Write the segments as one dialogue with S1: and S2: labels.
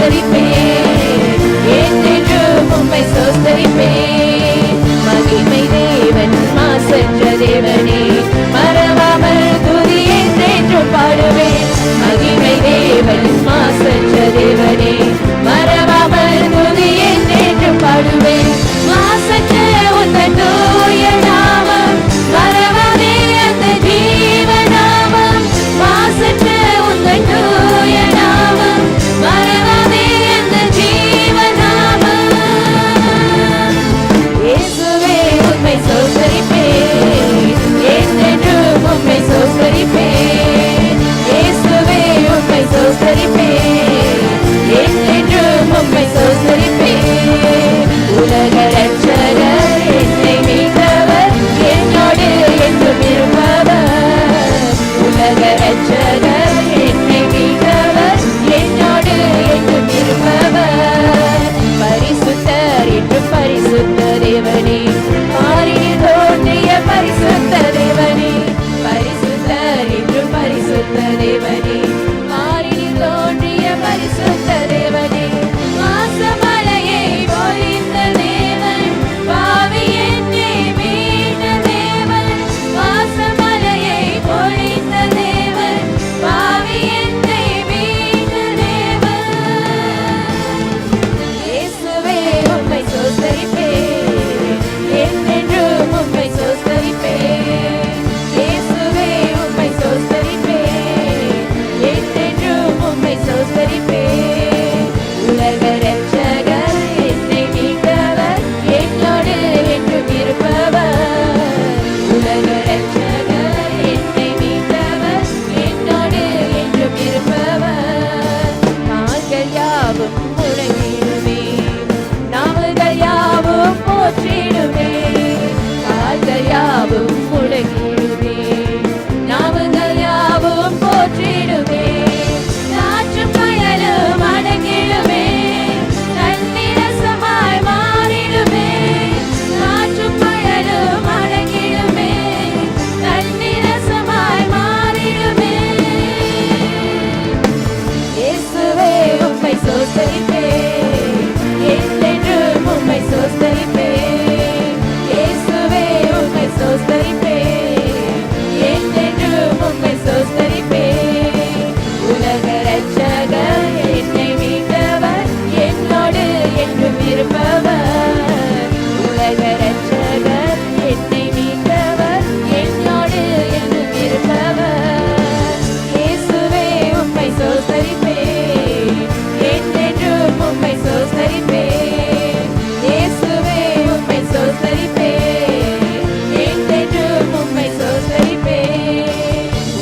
S1: சோஸ்தரிப்பேன், என்றென்றும் உம்மை சோஸ்தரிப்பேன். மகிமை தேவன் மாசற்ற தேவனே, மறவாமல் துதி என்றென்றும் பாடுவேன். மகிமை தேவன் மாசற்ற தேவனே, மறவாமல் துதி என்றென்றும் பாடுவேன். மாசற்ற உந்தன் தூய நாமம், மறவாதே அந்த ஜீவ நாமம். மாசற்ற உந்தன் தூய நாமம், மறவாதே அந்த ஜீவ நாமம். இயேசுவே உம்மை சோஸ்தரிப்பேன், என்றென்றும் உம்மை சோஸ்தரிப்பேன். இயேசுவே உம்மை சோஸ்தரிப்பேன், என்றென்றும் உம்மை சோஸ்தரிப்பேன். உலக ரட்சகர் என்னை மீட்டவர், என்னோடு என்றும் இருப்பவர். உலக ரட்சகர் என்னை மீட்டவர், என்னோடு என்றும் இருப்பவர். பரிசுத்தர் என்று பரிசுத்த தேவனே, மாறினில் தோன்றிய பரிசுத்த தேவனே. பரிசுத்தர் என்று பரிசுத்த தேவனே, மாறினில் தோன்றிய பரிசுத்த தேவனே. மாசமலையை பொழிந்த தேவன், பாவி என்னை மீட்ட தேவன். மாசமலையை பொழிந்த தேவன், பாவி என்னை மீட்ட தேவன். இயேசுவே உம்மை சோஸ்தரிப்பேன், என்றென்றும் உம்மை சோஸ்தரிப்பேன். இயேசுவே உம்மை சோஸ்தரிப்பேன், என்றென்றும் உம்மை சோஸ்தரிப்பேன். உலக ரட்சகர் என்னை மீட்டவர், என்னோடு என்றும் இருப்பவர். உலக ரட்சகர் என்னை மீட்டவர், என்னோடு என்றும் இருப்பவர். கால்கள் யாவும் முழங்கிடுமே, நாவுகள் யாவும் போற்றிடுமே. கால்கள் யாவும் முழங்கிடுமே, நாவுகள் யாவும் போற்றிடுமே. காற்றும் புயலும் அடங்கிடுமே, தன்னிரசமாய் மாறிடுமே. காற்றும் புயலும் அடங்கிடுமே, தன்னிரசமாய் மாறிடுமே. இயேசுவே உம்மை சோஸ்தரிப்பேன், என்றென்றும் உம்மை சோஸ்தரிப்பேன். இயேசுவே உம்மை சோஸ்தரிப்பேன், என்றென்றும் உம்மை சோஸ்தரிப்பேன். உலக ரட்சகர் என்னை மீட்டவர், என்னோடு என்றும் இருப்பவர். உலக ரட்சகர் என்னை மீட்டவர், என்னோடு என்றும் இருப்பவர். இயேசுவே உம்மை சோஸ்தரிப்பேன், என்றென்றும் உம்மை சோஸ்தரிப்பேன். இயேசுவே உம்மை சோஸ்தரிப்பேன், என்றென்றும் உம்மை சோஸ்தரிப்பேன்.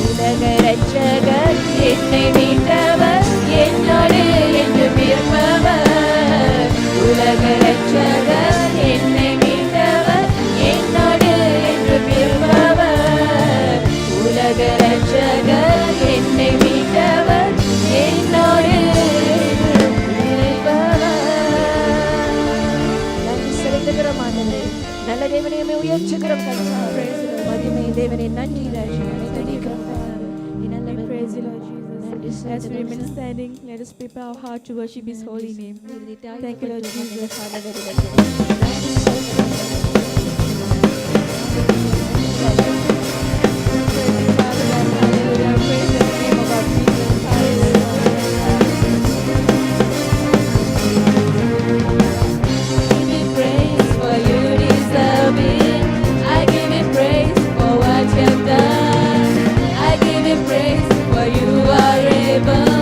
S1: உலக ரட்சகர் என்னை மீட்டவர், என்னோடு என்றும் இருப்பவர். உலக ரட்சகர் என்னை மீட்டவர், என்னோடு என்றும் இருப்பவர். உலக ரட்சகர் என்னை மீட்டவர், என்னோடு என்றும் இருப்பவர். நன்றி செலுத்துகிறோம் ஆண்டவரே. நல்ல தேவனே, உம்மை உயர்த்துகிறோம் கர்த்தாவே. மகிமை தேவனே, நன்றி ராஜா. துதிக்கிறோம் கர்த்தாவே. நல்ல
S2: Praise you, Lord
S1: நன்றி
S2: Jesus. As we remain
S1: செலுத்துகிறோம்.
S2: standing, let us prepare our heart to worship His holy name. Thank you, Lord Jesus. Hallelujah. Praise the name of our Jesus. Hallelujah.
S1: Give me praise for you deserve it. I give you praise for what you've done. I give you praise for you are able.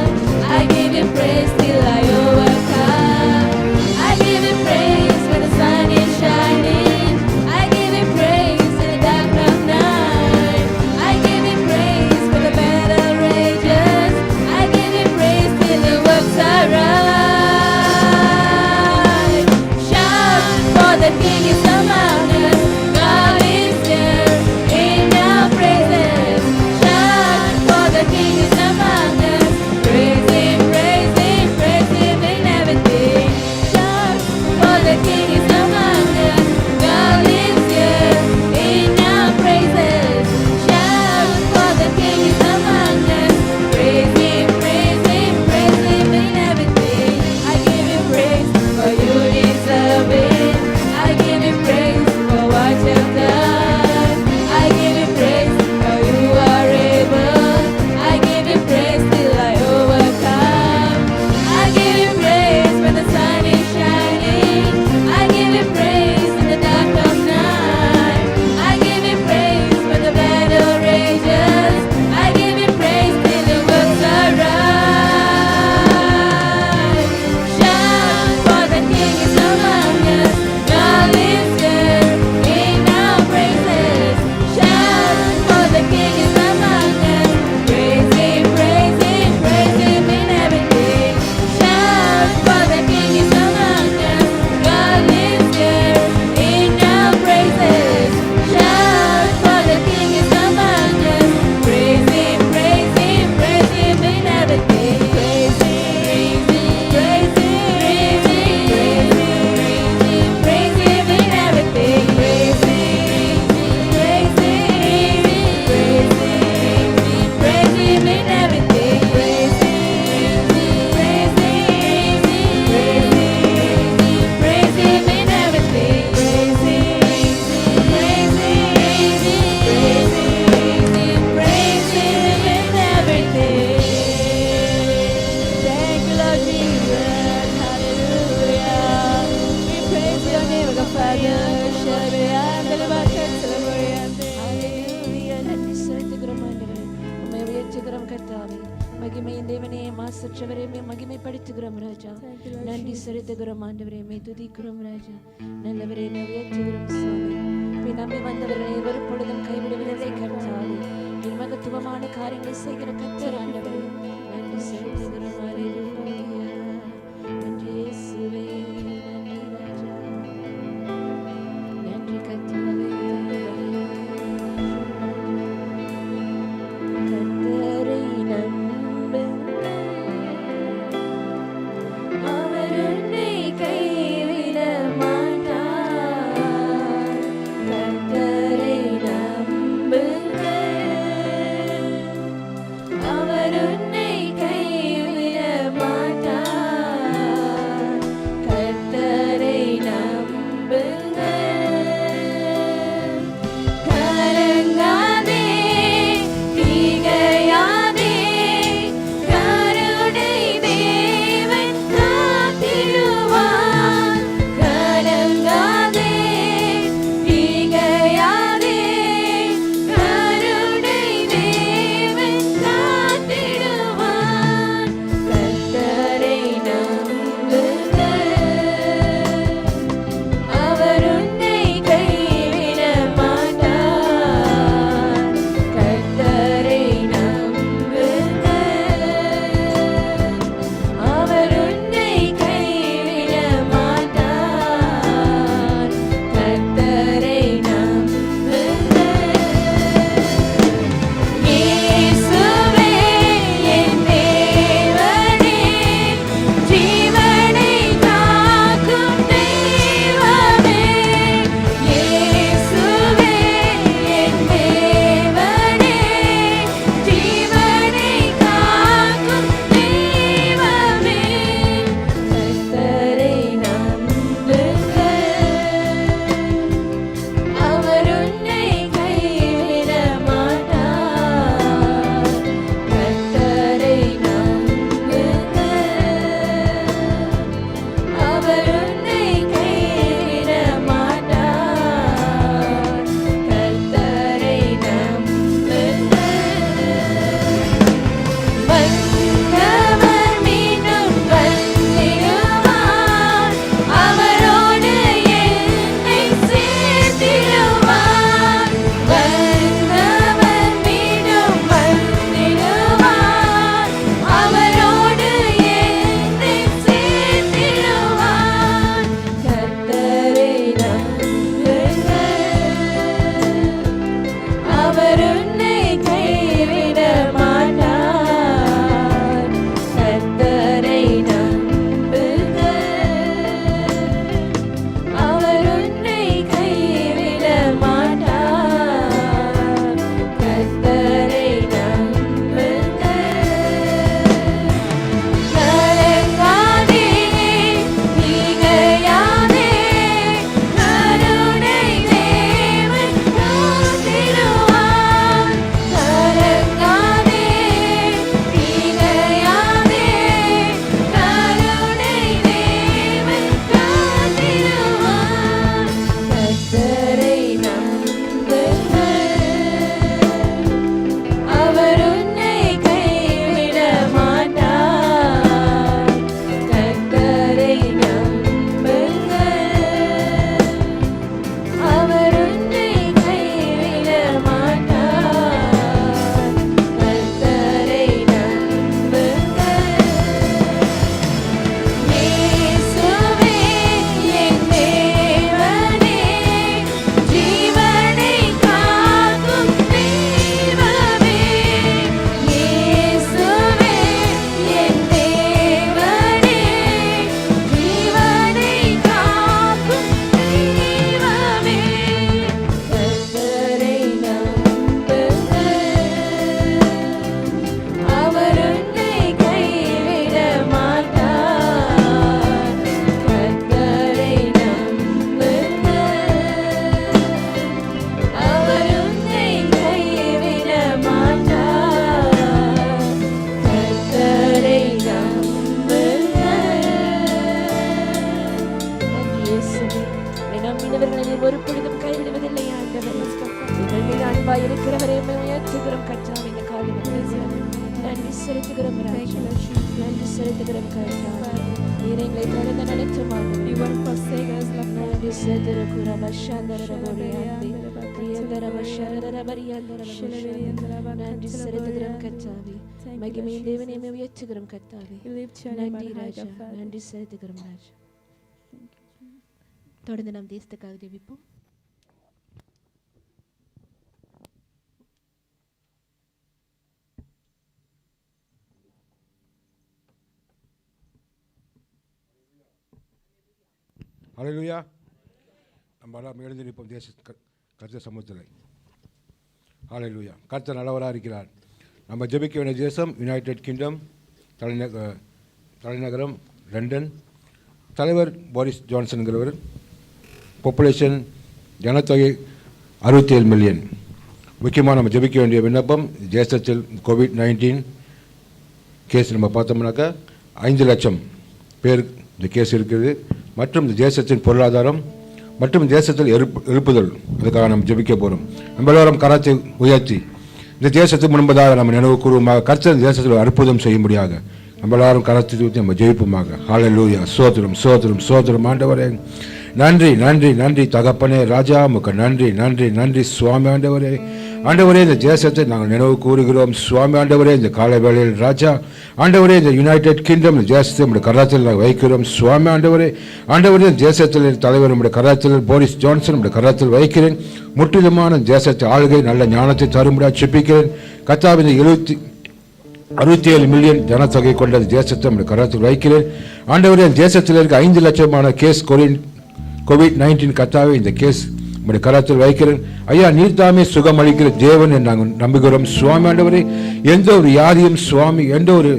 S1: I give you praise till I overcome. I give you praise when the sun is shining.
S3: மாசற்றவரே மகிமைப்படுத்துகிறோம் ராஜா. நன்றி செலுத்துகிறோம் ஆண்டவரே, துதிக்கிறோம் ராஜா. நல்லவரே உயர்த்துகிறோம் சுவாமி. நம்பி வந்தவர்களை ஒரு பொழுதும் கைவிடுவதில்லை கர்த்தாவே. என் மகத்துவமான காரியங்களை செய்கிற கர்த்தர் ஆண்டவரே, நன்றி செலுத்துகிறோம். அல்லேலூயா. நன்றி இயேசுவே, நன்றி ராஜா, நன்றி கர்த்தாவே. கர்த்தரை நம்புங்கள், அவர் உன்னை கைவிட மாட்டார். கர்த்தரை நம்புங்கள், அவர் உன்னை செலுத்துகிறோம் கர்த்தாவே. நீர் எங்களை தொடர்ந்து நடத்தும் ஆண்டவரே.
S2: You won't forsake us, Lord.
S3: நன்றி செலுத்துகிறோம் பஷாந்தரபோரியாந்தே. பிரியந்தரபஷரரபரியாந்தரபஷரரே. நன்றி செலுத்துகிறோம் கர்த்தாவே. மகிமையின் தேவனே உம்மை உயர்த்துகிறோம் கர்த்தாவே.
S2: We lift your name
S3: நன்றி
S2: on high,
S3: ராஜா.
S2: Father.
S3: நன்றி செலுத்துகிறோம் ராஜா. தொடர்ந்து நாம் தேசத்துக்காக ஜெபிப்போம்.
S4: ஹல்லேலூயா. நம்ம எல்லாம் எழுந்து நிற்போம் கர்த்தர் சமூகத்தில். ஹல்லேலூயா. கர்த்தர் நல்லவராக இருக்கிறார். நம்ம ஜெபிக்க வேண்டிய தேசம் யுனைடெட் கிங்டம், தலைநகரம் லண்டன். தலைவர் போரிஸ் ஜான்சன்கிறவர். பாப்புலேஷன் ஜனத்தொகை 67 மில்லியன். முக்கியமாக நம்ம ஜெபிக்க வேண்டிய விண்ணப்பம் தேசத்தில் COVID-19 கேஸ் நம்ம பார்த்தோம்னாக்கா 5 லட்சம் பேர் இந்த கேஸ் இருக்குது. மற்றும் இந்த தேசத்தின் பொருளாதாரம் மற்றும் தேசத்தில் எழுப்புதல், அதுக்காக நம்ம ஜெபிக்க போகிறோம். நம்ம எல்லோரும் கரத்தை உயர்த்தி இந்த தேசத்துக்கு முன்பதாக நம்ம நினைவு கூறுவோமாக. கர்த்தர் தேசத்தில் அற்புதம் செய்யும்படியாக நம்ம எல்லாரும் கரத்தை ஊற்றி நம்ம ஜெயிப்போமாக. ஹல்லேலூயா. சோத்திரம் சோத்திரம் சோத்திரம். ஆண்டவரே நன்றி நன்றி நன்றி தகப்பனே ராஜா, உமக்கு நன்றி நன்றி நன்றி சுவாமி. ஆண்டவரே ஆண்டவரே இந்த தேசத்தை நாங்கள் நினைவு கூறுகிறோம் சுவாமி. ஆண்டவரே இந்த காலை வேளையில் ராஜா, ஆண்டவரே இந்த யுனைடெட் கிங்டம் இந்த தேசத்தை நம்முடைய கரத்தில் நாங்கள் வைக்கிறோம் சுவாமி. ஆண்டவரே ஆண்டவரே இந்த தேசத்தில் தலைவர் நம்முடைய கரத்தில் போரிஸ் ஜான்சன் நம்முடைய கரத்தில் வைக்கிறேன். முற்றிலுமான தேசத்தை ஆளுகை நல்ல ஞானத்தை தரும்படியாக ஜெபிக்கிறேன். கர்த்தாவே இந்த 67 மில்லியன் ஜனத்தொகை கொண்ட தேசத்தை நம்முடைய கரத்தில் வைக்கிறேன். ஆண்டவரே தேசத்தில் இருக்க 5 லட்சமான கேஸ் COVID-19 கர்த்தாவே இந்த கேஸ் நம்முடைய கரத்தில் வைக்கிறேன். ஐயா நீர்தாமே சுகம் அளிக்கிற தேவன் நாங்கள் நம்புகிறோம் சுவாமி. ஆண்டவரே எந்த ஒரு வியாதியும் சுவாமி, எந்த ஒரு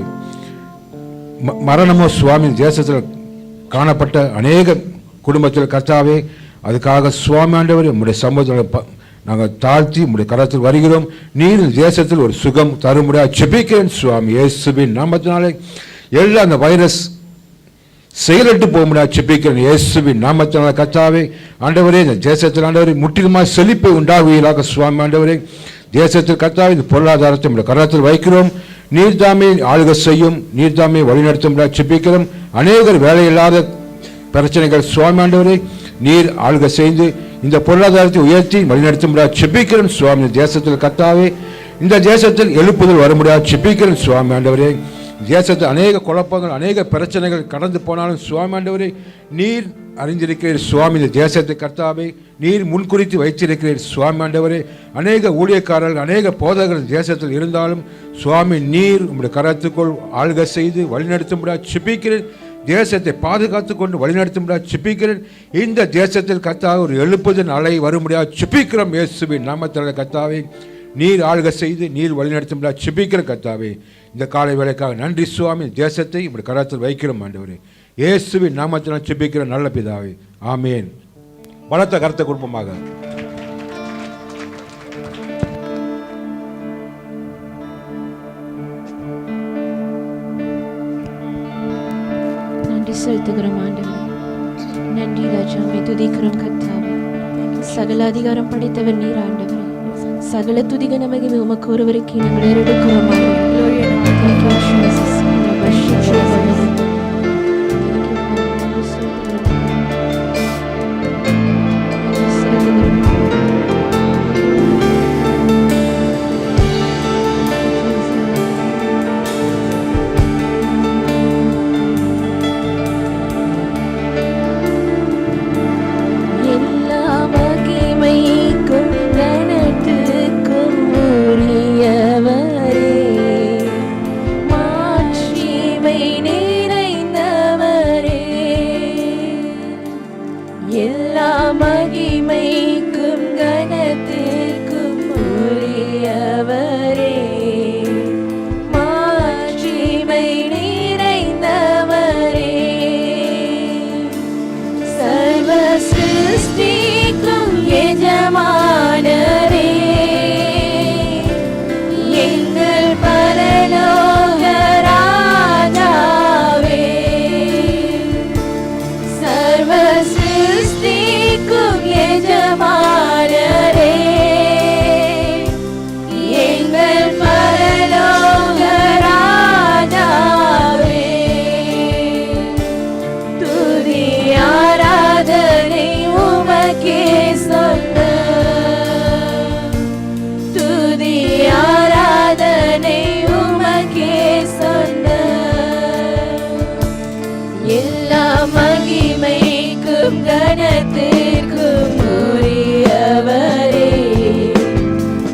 S4: மரணமோ சுவாமி தேசத்தில் காணப்பட்ட அநேக குடும்பத்தில் கர்த்தாவே, அதுக்காக சுவாமி ஆண்டவரே உம்முடைய சமூகத்தில் நாங்கள் தாழ்த்தி உம்முடைய கரத்தில் வருகிறோம். நீர் தேசத்தில் ஒரு சுகம் தரும்படியாக ஜெபிக்கிறேன் சுவாமி. இயேசுவின் நாமத்தினாலே எல்லா அந்த வைரஸ் செயலட்டு போகும்படியாக ஜெபிக்கிறேன் இயேசுவின் நாமத்தினால. கர்த்தாவே ஆண்டவரே இந்த தேசத்தில் ஆண்டவரே முற்றிலுமாக செழிப்பை உண்டாகுவீராக சுவாமி. ஆண்டவரே தேசத்தில் கர்த்தாவே இந்த பொருளாதாரத்தை நம்முடைய கரத்தில் வைக்கிறோம். நீர்தாமே ஆளுகை செய்யும், நீர்தாமே வழிநடத்தும்படியாக ஜெபிக்கிறோம். அநேகர் வேலையில்லாத பிரச்சனைகள் சுவாமி ஆண்டவரே நீர் ஆளுகை செய்து இந்த பொருளாதாரத்தை உயர்த்தி வழிநடத்தும்படியாக ஜெபிக்கிறேன் சுவாமி. தேசத்தில் கர்த்தாவே இந்த தேசத்தில் எழுப்புதல் வரும்படியாக ஜெபிக்கிறேன் சுவாமி. ஆண்டவரே தேசத்தில் அநேக குழப்பங்கள் அநேக பிரச்சனைகள் கடந்து போனாலும் சுவாமி ஆண்டவரே நீர் அறிந்திருக்கிறீர் சுவாமி. இந்த தேசத்தை கர்த்தாவே நீர் முன்குறித்து வைத்திருக்கிறீர் சுவாமி. ஆண்டவரே அநேக ஊழியக்காரர்கள் அநேக போதகர்கள் தேசத்தில் இருந்தாலும் சுவாமி நீர் உங்களுடைய கரத்துக்குள் ஆள்கை செய்து வழிநடத்தும்படியாக ஜெபிக்கிறேன். தேசத்தை பாதுகாத்து கொண்டு வழிநடத்தும்படியாக ஜெபிக்கிறேன். இந்த தேசத்தில் கர்த்தாவே ஒரு எழுப்புதல் அலை வரும்படியாக ஜெபிக்கிறோம் இயேசுவின் நாமத்தில். கர்த்தாவே நீர் ஆள்கை செய்து நீர் வழிநடத்தும்படியாக ஜெபிக்கிற கர்த்தாவே இந்த காலை வேளைக்காக நன்றி சுவாமி. தேசத்தை இப்படி கரத்தில் வைக்கிறோம் ஆண்டவரே இயேசுவின் நாமத்தில் ஜெபிக்கிற நல்ல பிதாவே, ஆமேன். பலத்த கருத்தை குடும்பமாக
S3: நன்றி செலுத்துகிறோம் ஆண்டவரே. நன்றி ராஜா, உம்மை துதிக்கிறோம் கர்த்தாவே. சகல அதிகாரம் படைத்தவர் நீர் ஆண்டவரே. சகல துதிக மகிமை உமக்கு ஒருவருக்கு நாங்கள் ஏறெடுக்கிறோம் ஆண்டவரே. Thank you, Jesus.
S1: மகிமைக்கும் கனத்திற்கும் உரியவரே,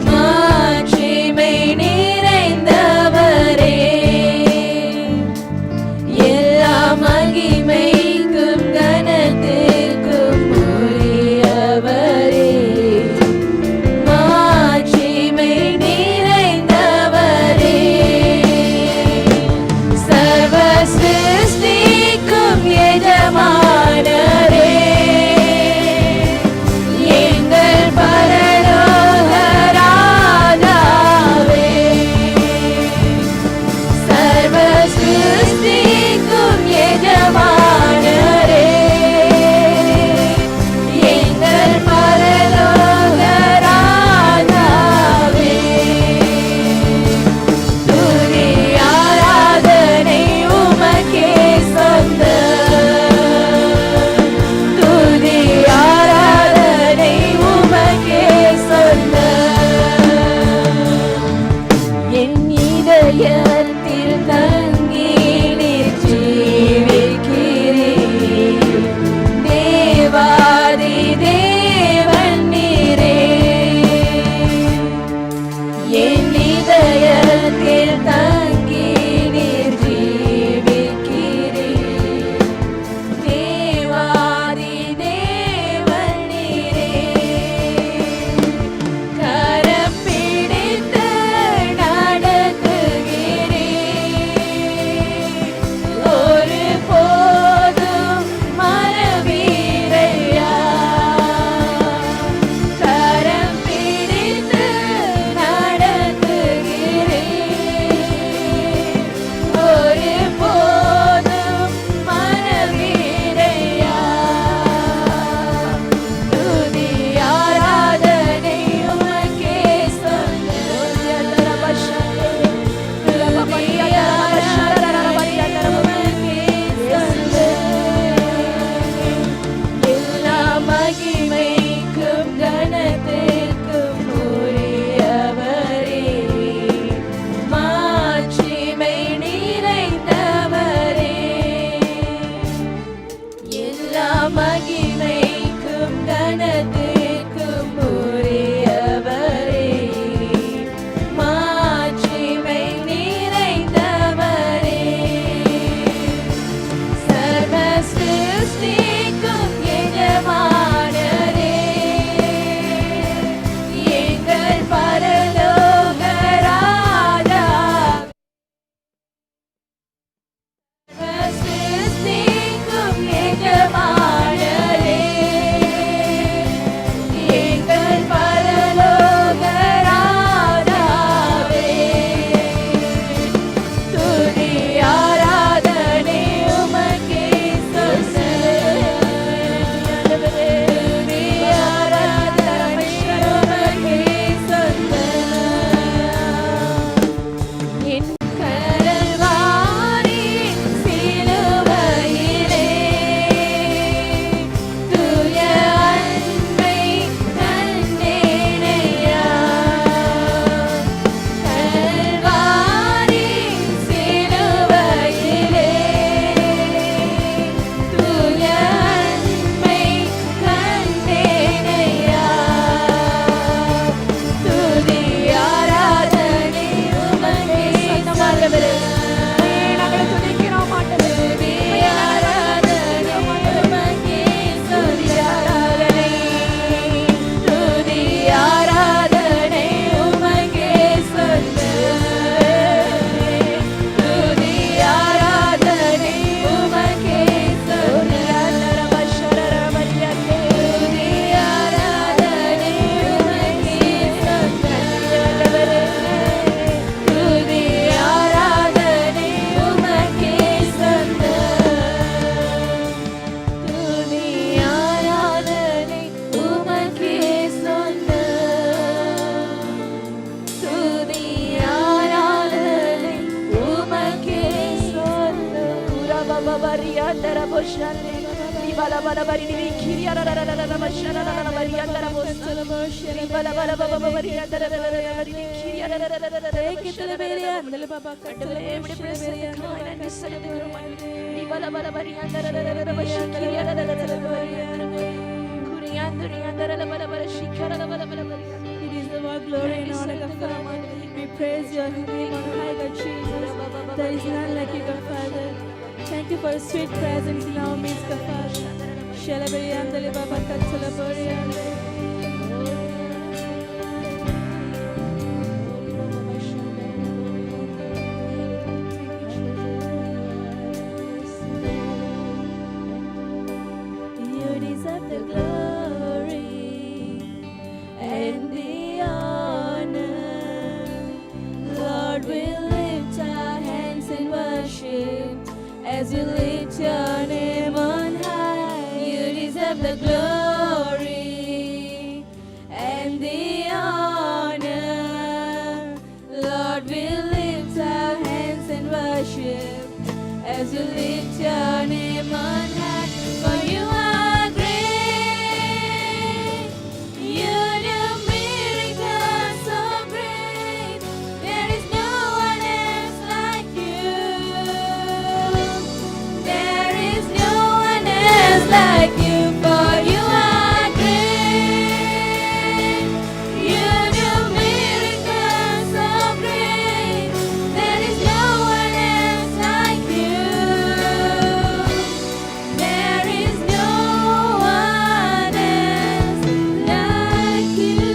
S1: மாட்சிமை நிறைந்தவரே, எல்லா மகிமைக்கும் கனத்திற்கும் உரியவரே, மாட்சிமை நிறைந்தவரே, சர்வ சிருஷ்டிக்கும் எஜமானரே, எங்கள் பரலோக ராஜாவே, சர்வ சிருஷ்டிக்கும் எஜமானரே, எங்கள் பரலோக ராஜாவே, துதி ஆராதனை உமக்கே சொந்தம், துதி ஆராதனை உமக்கே சொந்தம், என் இதயத்தில் தங்கி நீர் ஜீவிக்கிறீர், தேவாதி தேவன் நீரே, என் இதயத்தில் தங்கி நீர் ஜீவிக்கிறீர், தேவாதி தேவன் நீரே, கரம் பிடித்து நடத்துகிறீர், ஒரு போதும் மறவீரையா, கரம் பிடித்து நடத்துகிறீர், ஒரு போதும் மறவீரையா, துதி ஆராதனை உமக்கே சொந்தம், துதி ஆராதனை உமக்கே சொந்தம், எல்லா மகிமைக்கும் கனத்திற்கும் உரியவரே, மாட்சிமை நிறைந்தவரே, எல்லா மகிமைக்கும் கனத்திற்கும் உரியவரே, மாட்சிமை நிறைந்தவரே, சர்வ சிருஷ்டிக்கும் எஜமானரே, எங்கள் பரலோக ராஜா, சர்வ சிருஷ்டிக்கும் எஜமானரே, எங்கள் பரலோக ராஜாவே, துதி ஆராதனை உமக்கே சொந்தம், துதி ஆராதனை உமக்கே சொந்தம், என் கல்வாரி சிலுவையிலே தூய அன்பை கண்டேனையா, கல்வாரி சிலுவையிலே தூய அன்பை கண்டேனையா, துதி ஆராதனை உமக்கே சொந்தமானவரே, நாங்கள் துதிக்கிறோம் ஆண்டவரே, துதி ஆராதனை உமக்கே சொந்தமானவரே, துதி ஆராதனை உமக்கே சொந்தம், துதி ஆராதனை உமக்கே சொந்தம், துதி ஆராதனை உமக்கே சொந்தம், துதி ஆராதனை உமக்கே சொந்தம், துதி ஆராதனை உமக்கே சொந்தம், துதி ஆராதனை உமக்கே சொந்தம், உரபபபரியந்தர போஷாலே, நிபலபலபரிதி கிரியரரரரரர மஷரரரர மரியந்தர போஸ்தல போஷரி, நிபலபலபபபரியந்தர ரரரரரி கிரியரரரரர, ஏகத்துல பேரே அந்தல பாபா கட்டலே விடுபட செய்ய நன்றி செலுத்துகிறோம்.
S2: It is our glory and honor, God Father. We praise your name on high, God Jesus. There is none like you, God Father. Thank you for your sweet presence in our midst, God Father. Shalabariyandale Baba Katsalabariyandale. You deserve the glory and the honor. Lord, we lift our hands in worship as we lift your name on high. You deserve the glory and the honor. Lord, we lift our hands in worship as we lift your name on high. For you are great, you do miracles so great. There is no one else like you. There is no one else like you. For you are great, you do miracles so great. There is no one else like you. There is no one else like you.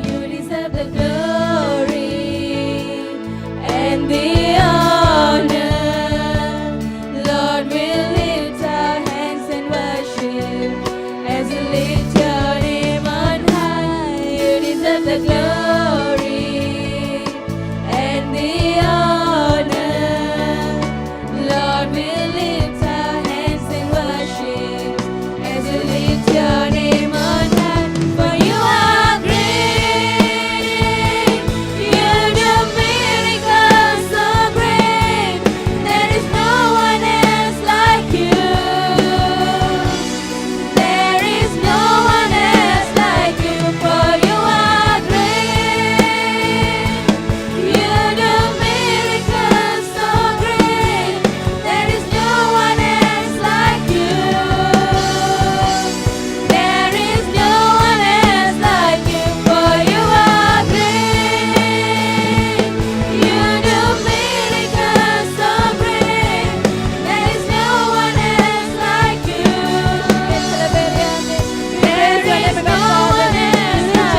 S2: You deserve the glory and the honor. Lord, we lift our hands in worship as we lift your name on high. You deserve the glory and the honor. Lord, we lift our hands in worship as we lift your name on high. For you are great, you do miracles so great. There is no one else like you. There is no one else like you. For you are great, you do miracles so great. There is no one else like you. There is no one else like you. For you are great, you do miracles so great. There is no one else like you. There is no one else like you.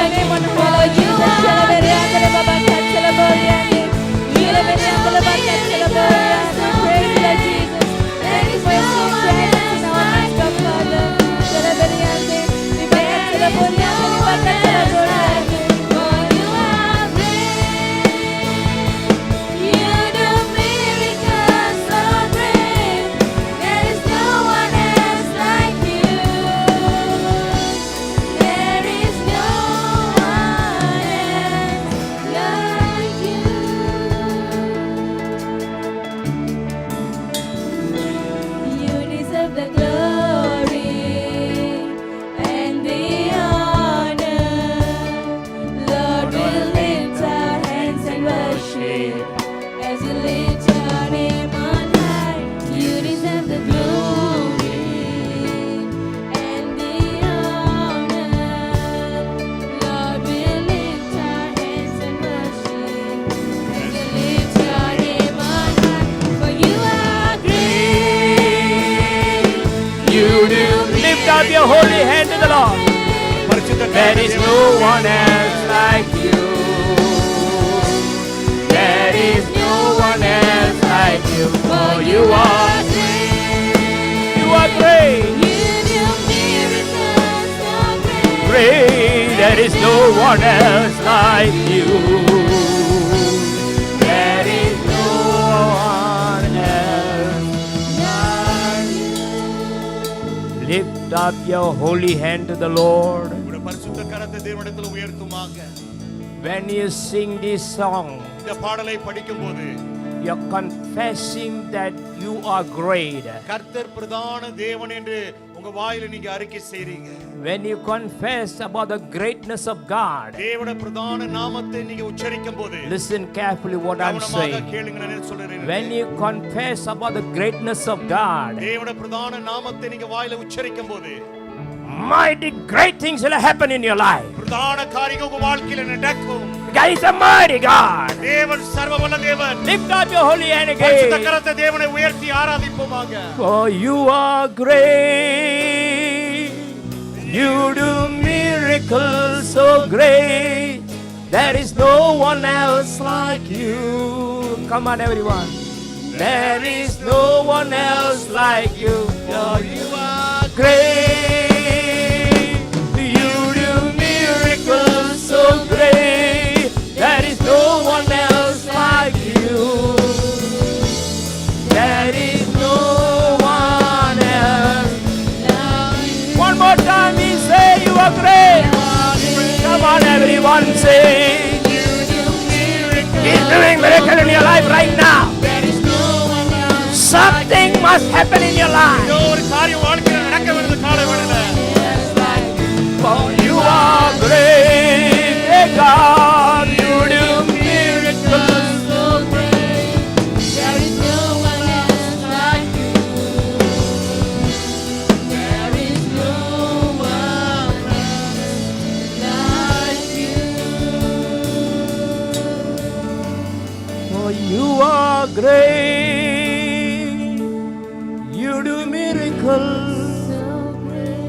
S2: For you are great, you do miracles so great. There is no one else You deserve the glory and the honor. Lord, we lift our hands and worship as we lift your name on high. You deserve the glory and the honor. Lord, we lift our hands and worship as we lift your name on high. For you are great,
S5: You do lift up your holy hand to the Lord. There is no one else like you. There is no one else like you. For you are great. You are great.
S2: you do miracles so great.
S5: Great. There is no one else like you. There is no one else like you. Lift up your holy hand to the Lord.
S6: உங்களுடைய பரிசுத்த கரத்தை தேவனிடத்தில் உயர்த்துமாக.
S5: When you sing this song,
S6: இந்த பாடலை படிக்கும்போது
S5: you're confessing that you are great.
S6: கர்த்தர் பிரதான தேவன் என்று உங்க வாயில நீங்க அறிக்கை செய்றீங்க,
S5: when you confess about the greatness of God,
S6: தேவனுடைய பிரதான நாமத்தை நீங்க உச்சரிக்கும் போது,
S5: listen carefully what I'm
S6: கவனமாக
S5: saying.
S6: கேளுங்க, நான் என்ன சொல்றேன்.
S5: When you confess about the greatness of God,
S6: தேவனுடைய பிரதான நாமத்தை நீங்க வாயில உச்சரிக்கும் போது,
S5: mighty great things will happen in your life.
S6: பிரதான காரியங்கள் உங்க வாழ்க்கையில நடக்கும்.
S5: God is a mighty God.
S6: தேவன் சர்வவல்ல தேவன்.
S5: Lift up your holy hand
S6: பரிசுத்த
S5: again.
S6: கரத்தை தேவனை உயர்த்தி ஆராதிப்போமாக.
S5: For you are great. You do miracles so great. There is no one else like you. Come on, everyone. There is no one else like you. For you are great. You do miracles so great. There is no one else like you. There is no one else. One more time we say you are great. Come on, everyone say. He's doing miracle in your life right now. Something must happen in your life.
S6: ஏதோ ஒரு காரியம் வாழ்க்கையில நடக்க வேண்டியது கால வேளையில.
S5: For you are great, hey God, you do miracles so great.
S2: There is no one else like you. There is no one else like you.
S5: For you are great, you do miracles.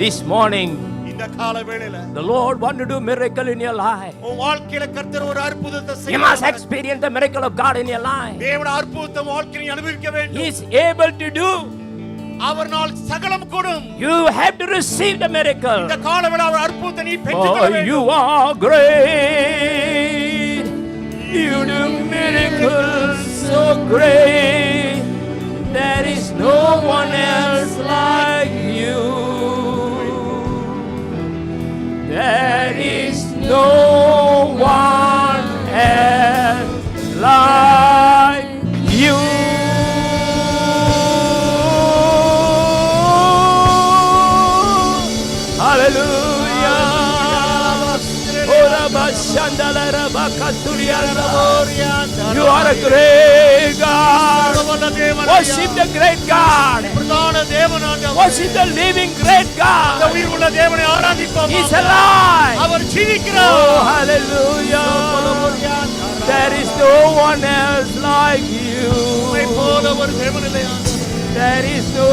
S5: This morning,
S6: இந்த கால வேளையில
S5: the Lord want to do miracle in your life.
S6: உன் வாழ்க்கையில கர்த்தர் ஒரு அற்புதத்தை
S5: You must
S6: செய்ய
S5: experience the miracle of God in your life.
S6: தேவனுடைய அற்புதத்தை வாழ்க்கையை அனுபவிக்க வேண்டும்.
S5: He is able to do.
S6: அவர்னால் சகலம் கூடும்.
S5: You have to receive the miracle.
S6: இந்த கால வேளை அவர் அற்புதத்தை நீ பெற்றுக்கொள்ள
S5: For
S6: வேண்டும்.
S5: you are great. You do miracles so great. There is no one else like you. There is no one else like you. Hallelujah. You are a great God. Worship the great God.
S6: பிரதான தேவனாண்டவர்.
S5: Worship the living great
S6: அந்த
S5: God.
S6: உயிர் உள்ள தேவனை ஆராதிப்போம்.
S5: He's alive.
S6: அவர்
S5: Oh,
S6: ஜீவிக்கிறார்.
S5: hallelujah. There is no one else like
S6: உம்மை
S5: you.
S6: போல ஒரு தேவன் இல்லையா?
S5: There is no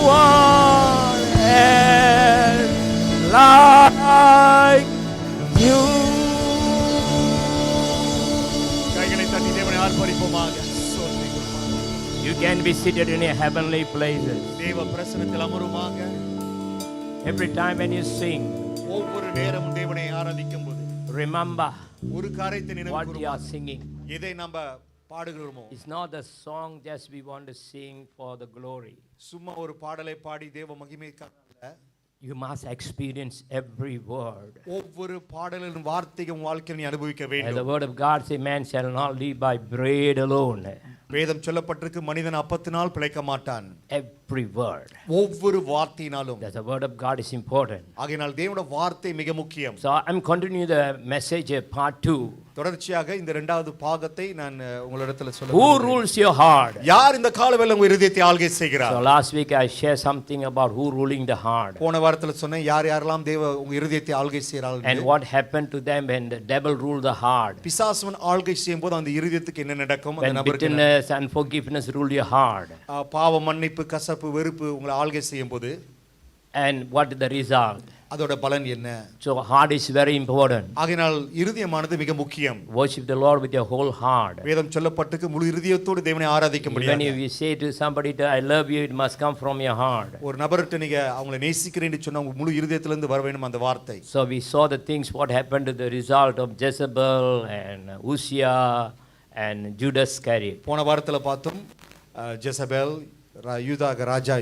S5: one else like you.
S6: கைகளை தட்டி தேவனை ஆர்ப்பரிப்போமாக.
S5: You can be seated in your heavenly places.
S6: தேவ பிரசன்னத்தில் அமருமாக.
S5: Every time when you sing,
S6: ஒவ்வொரு நேரமும் தேவனை ஆராதிக்கும் போது
S5: remember
S6: ஒரு காரியத்தை நினைவு
S5: what you
S6: கூறுவோம்.
S5: are singing.
S6: எதை நம்ம பாடுகிறோமோ
S5: It's not the song just we want to sing for the glory.
S6: சும்மா ஒரு பாடலை பாடி தேவ மகிமைக்காக அல்ல.
S5: You must experience every word.
S6: ஒவ்வொரு பாடலின் வார்த்தையும் வாழ்க்கையை நீ அனுபவிக்க
S5: As the
S6: வேண்டும்.
S5: word of God says, man shall not live by bread alone.
S6: வேதம் சொல்லப்பட்டிருக்கு, மனிதன் அப்பத்தினால் பிழைக்க மாட்டான்.
S5: Every word.
S6: ஒவ்வொரு வார்த்தையினாலும்.
S5: That the word of God is important.
S6: ஆகையினால் தேவனுடைய வார்த்தை மிக முக்கியம்.
S5: So I'm continuing the message part 2.
S6: தொடர்ச்சியாக இந்த இரண்டாவது பாகத்தை நான் உங்களிடத்தில் சொல்ல
S5: Who
S6: விரும்புகிறேன்.
S5: rules your heart?
S6: யார் இந்த காலவேளை உங்க இருதயத்தை ஆள்கை செய்கிறார்?
S5: So last week I shared something about who ruling the heart.
S6: போன வாரத்தில் சொன்னேன் யார் யாரெல்லாம் தேவ உங்க இருதயத்தை ஆள்கை செய்கிறார்கள்.
S5: And what happened to them when the devil ruled the heart.
S6: பிசாசுவன் ஆள்கை செய்யும்போது அந்த இருதயத்துக்கு என்ன நடக்கும்? அந்த
S5: When
S6: நபருக்கு
S5: bitterness and forgiveness rule your heart.
S6: பாவ மன்னிப்பு, கசப்பு, வெறுப்பு உங்களை ஆள்கை செய்யும்போது
S5: And what is the result?
S6: அதோட பலன் என்ன?
S5: So heart is very important.
S6: ஆகையினால் இருதயமானது மிக முக்கியம்.
S5: Worship the Lord with your whole heart.
S6: வேதம் சொல்லப்பட்டிருக்கு முழு இருதயத்தோடு தேவனை ஆராதிக்க
S5: When
S6: முடியாது.
S5: you say to somebody I love you, it must come from your heart.
S6: ஒரு நபர்கிட்ட நீங்க அவங்களை நேசிக்கிறேன்னு சொன்னா உங்க முழு இருதயத்திலிருந்து வர வேண்டும் அந்த வார்த்தை.
S5: So we saw the things what happened to the result of Jezebel and Uzziah and Judas Iscariot.
S6: போன வாரத்துல பார்த்தோம் ஜெசபேல், யூதா ராஜா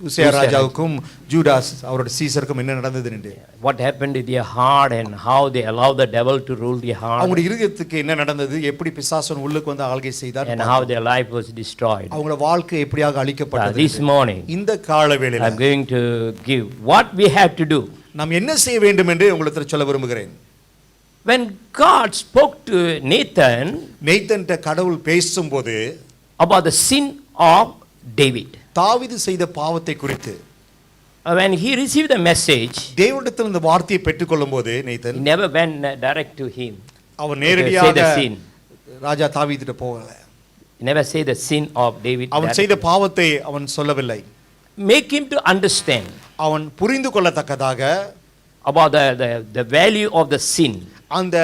S6: உசியா ராஜாவுக்கும் ஜூடாஸ் அவரோட சீசருக்கும் என்ன நடந்தது என்று
S5: What happened to their heart and how they allowed the devil to rule their heart
S6: அவங்களுடைய இருதயத்துக்கு என்ன நடந்தது, எப்படி பிசாசன் உள்ளுக்கு வந்து ஆள்கை செய்தார்,
S5: and how their life was destroyed.
S6: அவங்களோட வாழ்க்கை எப்படியாக அழிக்கப்பட்டது.
S5: This morning
S6: இந்த கால வேளையில
S5: I'm going to give what we have to do.
S6: நாம் என்ன செய்ய வேண்டும் என்று உங்களுக்கு சொல்ல விரும்புகிறேன்.
S5: When God spoke to Nathan
S6: நேத்தன்ட்ட கடவுள் பேசும்போது
S5: about the sin of David,
S6: தாவீது செய்த பாவத்தை குறித்து
S5: when he received the message,
S6: தேவனிடத்தில் இந்த வார்த்தையை பெற்றுக்கொள்ளும்போது
S5: he
S6: Nathan
S5: never went direct to him.
S6: அவர்
S5: Say
S6: நேரடியாக
S5: the sin.
S6: ராஜா தாவீதுட்ட போகல.
S5: He never say the sin of David.
S6: அவன்
S5: directly.
S6: செய்த பாவத்தை அவன் சொல்லவில்லை.
S5: Make him to understand
S6: அவன் புரிந்து கொள்ளத்தக்கதாக
S5: about the value of the sin.
S6: அந்த